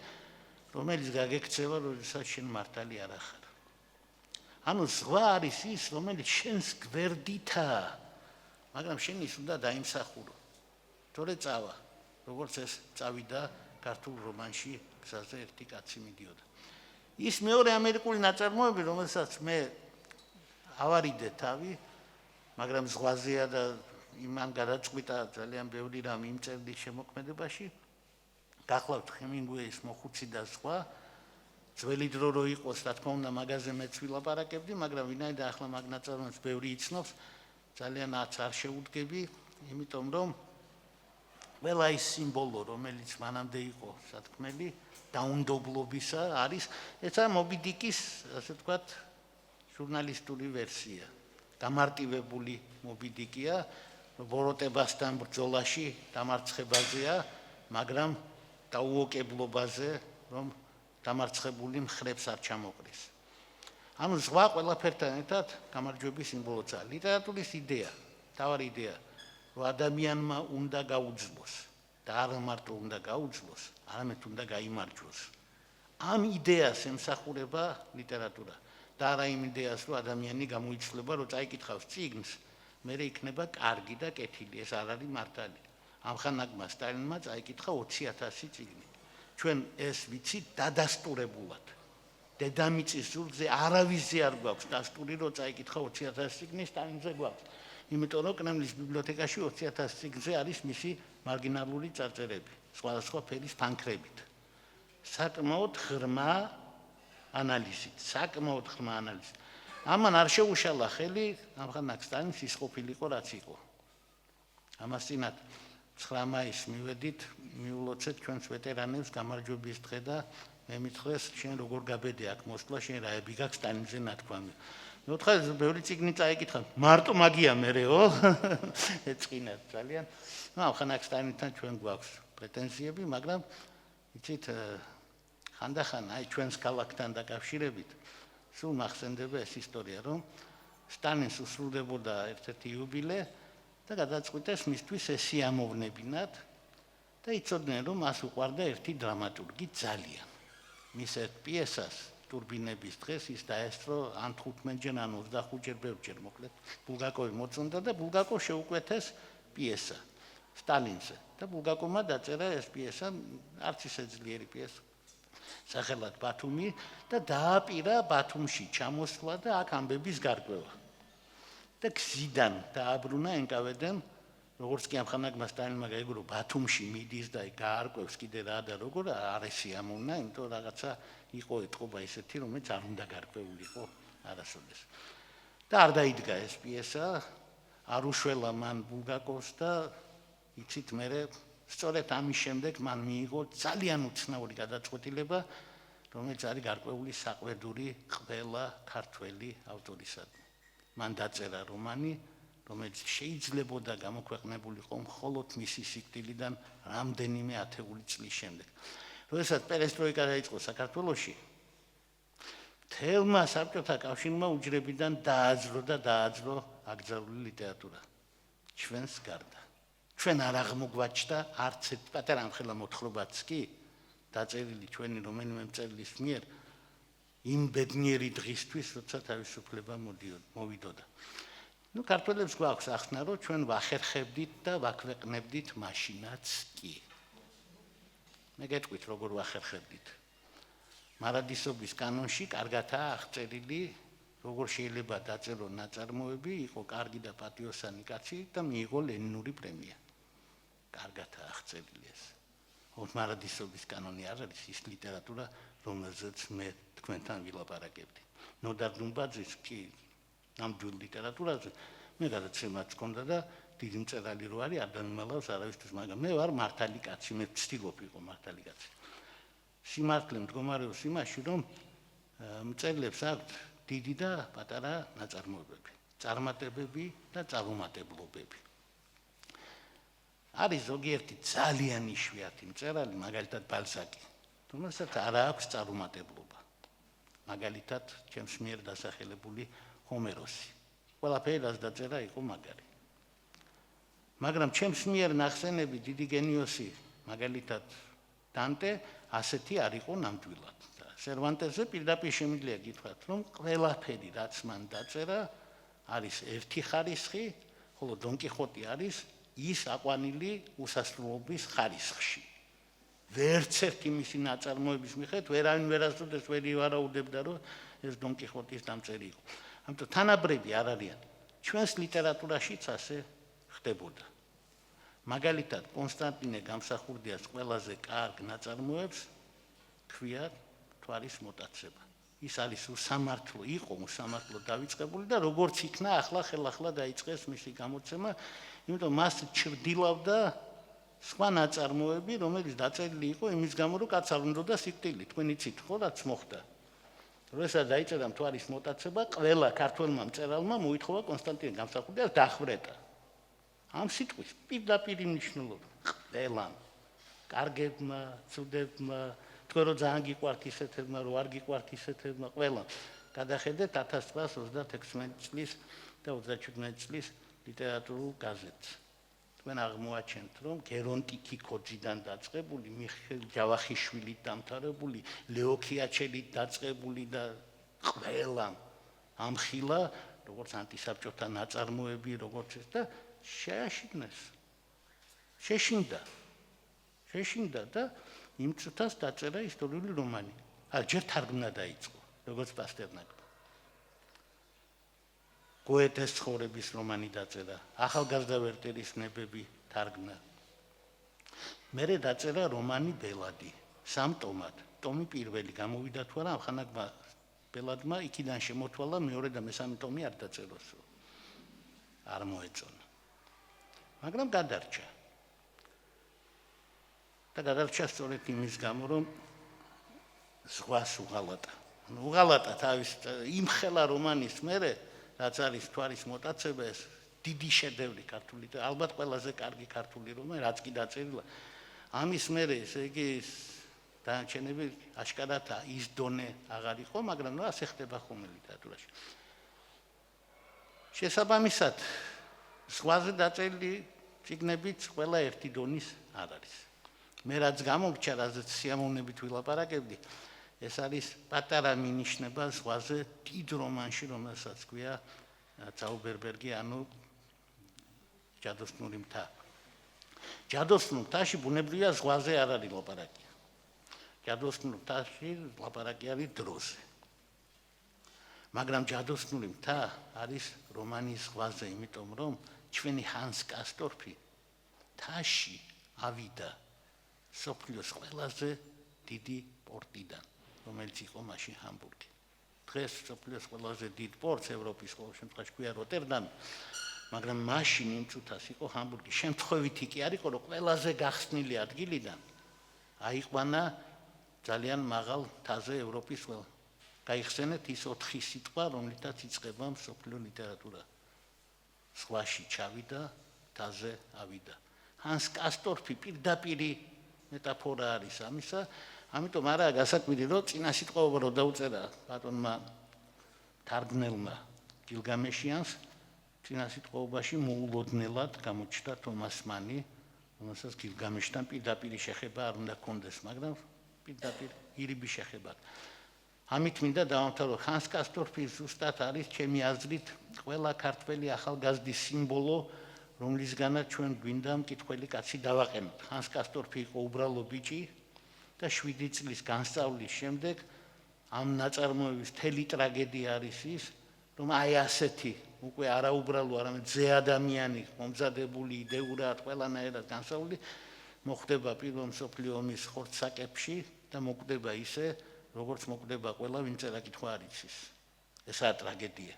რომელიც გაგექცევა, როდესაც შენ მართალი არ ახარ. ანუ ზღვა არის ის, რომელიც შენს გვერდითაა, მაგრამ შენ ის უნდა დაიმსახურო. თორე წავა, როგორც ეს წავიდა ქართულ რომანში გზაზე ერთი კაცი მიდიოდა. ის მეორე ამერიკული ნაწარმოები, რომელსაც მე ავარიდე თავი, მაგრამ ზღვაზეა და იმან გადაწყვიტა ძალიან ბევრი რამ იმ წერდის შემოქმედებაში. გახლავთ ჰემინგუეის მოხუცი და სხვა. ძველი დრო რო იყოს, რა თქმა უნდა, მაგაზე მეც ვილაპარაკებდი, მაგრამ ვინაიდან ახლა მაგ ნაწარმოებს ბევრი იცნობს, ძალიან არ შეუდგები, იმიტომ რომ ყველა ის სიმბოლო, რომელიც მანამდე იყო სათქმელი, დაუნდობლობისა არის, ეცა მობი დიკის, ასე ვთქვათ, ჟურნალისტური ვერსია. გამარტივებული მობი დიკია, ბოროტებასთან ბრძოლაში დამარცხებაზეა, მაგრამ დაუოკებლობაზე, რომ დამარცხებული მხრებს არ ჩამოყრის. ანუ ზღვა ყველაფერთან ერთად გამარჯვების სიმბოლოა. ლიტერატურის იდეა, თავარი იდეა, რომ ადამიანმა უნდა გაუძლოს და არა მარტო უნდა გაუძლოს, არამედ უნდა გაიმარჯვოს. ამ იდეას ემსახურება ლიტერატურა და არა იმ იდეას, რომ ადამიანი გამოიცვლება, რომ წაიკითხავს წიგნს, მერე იქნება კარგი და კეთილი, ეს არ არის მართალი. ამხანაგმა სტალინმა წაიკითხა 20,000 წიგნი. ჩვენ ეს ვიცით დადასტურებულად. დედამიწის ზურგზე არავისზე არ გვაქვს დასტური, რომ წაიკითხა 20,000 წიგნი, სტალინზე გვაქვს. იმიტომ რომ კრემლის ბიბლიოთეკაში 20,000 წიგნზე არის მისი მარგინალური წარწერები, სხვადასხვა ფერის თანხებით. საკმაოდ ღრმა ანალიზით, საკმაოდ ღრმა ანალიზით. ამან არ შეუშალა ხელი ამხანაგ სტალინს ის ყოფილიყო, რაც იყო. ამას წინათ 9 მაისს მივედით, მიულოცეთ ჩვენს ვეტერანებს გამარჯვების დღე და მე მითხრეს, შენ როგორ გაბედე აქ მოსვლა, შენ რაები გაქვს სტალინზე ნათქვამი. მე ვთქვა, ბევრი წიგნი წაიკითხა, მარტო მაგია მერეო. ეწყინათ ძალიან. ნუ ამხანაგ სტალინთან ჩვენ გვაქვს პრეტენზიები, მაგრამ იცით, ხანდახან აი ჩვენს ქალაქთან დაკავშირებით სულ მახსენდება ეს ისტორია, რომ სტალინს უსრულდებოდა ერთ-ერთი იუბილე და გადაწყვიტეს მისთვის ეს სიამოვნებინათ და იცოდნენ, რომ მას უყვარდა ერთი დრამატურგი ძალიან. მის ერთ პიესას ტურბინების დღეს ის დაესწრო ან 15-ჯერ, ან 25-ჯერ ბევრჯერ მოკლედ ბულგაკოვი მოწონდა და ბულგაკოვ შეუკვეთეს პიესა სტალინზე და ბულგაკოვმა დაწერა ეს პიესა, არც ისე ძლიერი პიესა, სახელად ბათუმი და დააპირა ბათუმში ჩამოსვლა და აქ ამბების გარკვევა. და გზიდან დააბრუნა NKVD-მ, როგორც კი ამხანაგმა სტალინმა გაიგო, ბათუმში მიდის და გაარკვევს კიდე რა და როგორ არ ესიამოვნა, იმიტომ რაღაცა იყო ეთყობა ისეთი, რომელიც არ უნდა გარკვეულიყო არასოდეს. და არ დაიდგა ეს პიესა, არ უშველა მან ბულგაკოვს და იცით მერე სწორედ ამის შემდეგ მან მიიღო ძალიან უცნაური გადაწყვეტილება, რომელიც არის გარკვეული საყვედური ყველა ქართველი ავტორისადმი. მან დაწერა რომანი, რომელიც შეიძლებოდა გამოქვეყნებულიყო მხოლოდ მისი სიკვდილიდან რამდენიმე ათეული წლის შემდეგ. როდესაც პერესტროიკა დაიწყო საქართველოში, მთელმა საბჭოთა კავშირმა უჯრებიდან დააძრო აკრძალული ლიტერატურა. ჩვენს გარდა. ჩვენ არ აღმოგვაჩნდა არც ერთ პატარა ამხელა მოთხრობაც კი დაწერილი ჩვენი რომელიმე მწერლის მიერ იმ ბედნიერი დღისთვის, როცა თავისუფლება მოვიდოდა. ნუ ქართველებს გვაქვს ახსნა, რომ ჩვენ ვახერხებდით და ვაქვეყნებდით მაშინაც კი. მე გეტყვით, როგორ ვახერხებდით. მარადისობის კანონში კარგადაა აღწერილი, როგორ შეიძლება დაწერო ნაწარმოები, იყო კარგი და პატიოსანი კაცი და მიიღო ლენინური პრემია. კარგადაა აღწერილი ეს. მარადისობის კანონი არ არის ის ლიტერატურა, რომელზეც მე თქვენთან ვილაპარაკებდი. ნოდარ დუმბაძის კი ნამდვილ ლიტერატურაზე მე გადაცემაც ჰქონდა და დიდი მწერალი რო არის, არ დამიმალავს არავისთვის, მაგრამ მე ვარ მართალი კაცი, მე ვცდილობ იყო მართალი კაცი. სიმართლე მდგომარეობს იმაში, რომ მწერლებს აქვთ დიდი და პატარა ნაწარმოებები, წარმატებები და წარუმატებლობები. არის ზოგიერთი ძალიან იშვიათი მწერალი, მაგალითად ბალზაკი, რომელსაც არ აქვს წარუმატებლობა. მაგალითად, ჩემს მიერ დასახელებული ჰომეროსი. ყველაფერი რაც დაწერა იყო მაგარი. მაგრამ ჩემს მიერ ნახსენები დიდი გენიოსი, მაგალითად დანტე, ასეთი არ იყო ნამდვილად. სერვანტესზე პირდაპირ შემიძლია გითხრათ, რომ ყველაფერი რაც მან დაწერა არის ერთი ხარისხი, ხოლო დონ კიხოტი არის ის აყვანილი უსასრულობის ხარისხში. ვერც ერთი მისი ნაწარმოების მიხედვით ვერავინ ვერასოდეს ვერ ივარაუდებდა, რომ ეს დონ კიხოტის დამწერი იყო. ამიტომ თანაბრები არ არიან. ჩვენს ლიტერატურაშიც ასე ხდებოდა. მაგალითად, კონსტანტინე გამსახურდიას ყველაზე კარგ ნაწარმოებს ქვია თვარის მოტაცება. ის არის უსამართლო, იყო უსამართლო დავიწყებული და როგორც იქნა ახლა ხელახლა დაიწყეს მისი გამოცემა, იმიტომ მას ჩრდილავდა სხვა ნაწარმოები, რომელიც დაწერილი იყო იმის გამო, რომ კაც არ უნდა სიკვდილი, თქვენ იცით ხო, რაც მოხდა. როდესაც დაიწერა მთვარის მოტაცება, ყველა ქართველმა მწერალმა მოითხოვა კონსტანტინე გამსახურდიას დახვრეტა. ამ სიტყვის პირდაპირ მნიშვნელობა ყველამ, კარგებმა, ცუდებმა, თქვენ რომ ძალიან გიყვართ ისეთებმა, რომ არ გიყვართ ისეთებმა, ყველამ. გადახედეთ 1936 წლის და 37 წლის ლიტერატურულ გაზეთს. თქვენ აღმოაჩენთ, რომ გერონტი ქიქოძიდან დაწყებული, მიხეილ ჯავახიშვილით დამთავრებული, ლეო ქიაჩელით დაწყებული და ყველამ ამხილა, როგორც ანტისაბჭოთა ნაწარმოები, როგორც ეს და შეაშინეს. შეშინდა და იმ წუთას დაწერა ისტორიული რომანი. ჯერ თარგმნა დაიწყო, როგორც პასტერნაკმა. გოეთეს ცხოვრების რომანი დაწერა, ახალგაზრდა ვერტერის ნებები თარგმნა. მერე დაწერა რომანი ბელადი, 3 ტომად. ტომი პირველი გამოვიდა თუ არა, ამხანაგმა ბელადმა იქიდან შემოთვალა მეორე და მესამე ტომი არ დაწეროსო. არ მოეწონა. მაგრამ გადარჩა. და გადარჩა სწორედ იმის გამო, რომ ზღვას უღალატა. უღალატა თავის იმხელა რომანის მერე რაც არის მთვარის მოტაცება, ეს დიდი შედევრი ქართული და ალბათ ყველაზე კარგი ქართული რომანი, რაც კი დაწერილა. ამის მერე ესე იგი დანარჩენები აშკარათა ის დონე აღარ იყო, მაგრამ რა ასე ხდება ხოლმე ლიტერატურაში. შესაბამისად, ზღვაზე დაწერილი წიგნებიც ყველა ერთი დონის არ არის. მე რაც გამომრჩა, რაზეც სიამოვნებით ვილაპარაკებდი, ეს არის პატარა მინიშნება ზღვაზე დიდ რომანში, რომელსაც ქვია ცაუბერბერგი, ანუ ჯადოსნური მთა. ჯადოსნურ მთაში ბუნებრივია ზღვაზე არ არის ლაპარაკი. ჯადოსნურ მთაში ლაპარაკი არის დროზე. მაგრამ ჯადოსნური მთა არის რომანის ზღვაზე, იმიტომ რომ ჩვენი ჰანს კასტორფი მთაში ავიდა სოფლიოს ყველაზე დიდი პორტიდან, რომელიც იყო მაშინ ჰამბურგი. დღეს სოფლიოს ყველაზე დიდ პორტს ევროპის ყოველ შემთხვევაში ქვია როტერდამი, მაგრამ მაშინ იმ წუთას იყო ჰამბურგი. შემთხვევითი კი არ იყო, რომ ყველაზე გახსნილი ადგილიდან აიყვანა ძალიან მაღალ მთაზე ევროპის ყველა. გაიხსენეთ ის 4 სიტყვა, რომლითაც იწყება მსოფლიო ლიტერატურა. ზღვაში ჩავიდა, მთაზე ავიდა. ჰანს კასტორფი პირდაპირი მეტაფორა არის ამისა. ამიტომ არაა გასაკვირი, რომ წინა სიტყვაობა რო დაუწერა ბატონმა თარგმნელმა გილგამეშიანს, წინა სიტყვაობაში მოულოდნელად გამოჩნდა თომას მანი, რომელსაც გილგამეშთან პირდაპირი შეხება არ უნდა ჰქონდეს, მაგრამ პირდაპირ ირიბი შეხება. ამით მინდა დავამთავრო, ჰანს კასტორფი ზუსტად არის ჩემი აზრით ყველა ქართველი ახალგაზრდის სიმბოლო, რომლისგანაც ჩვენ გვინდა მკითხველი კაცი დავაყენოთ. ჰანს კასტორფი იყო უბრალო ბიჭი და 7 წლის განსწავლის შემდეგ ამ ნაწარმოების მთელი ტრაგედია არის ის, რომ აი ასეთი უკვე არაუბრალო, არამედ ზე ადამიანი, მომზადებული იდეურად ყველანაირად განსწავლული მოხდება პირველ მსოფლიო ომის ხორცსაკებში და მოკვდება ისე, როგორც მოკვდება ყველა, ვინც რა კითხვა არ იცის. ესაა ტრაგედია.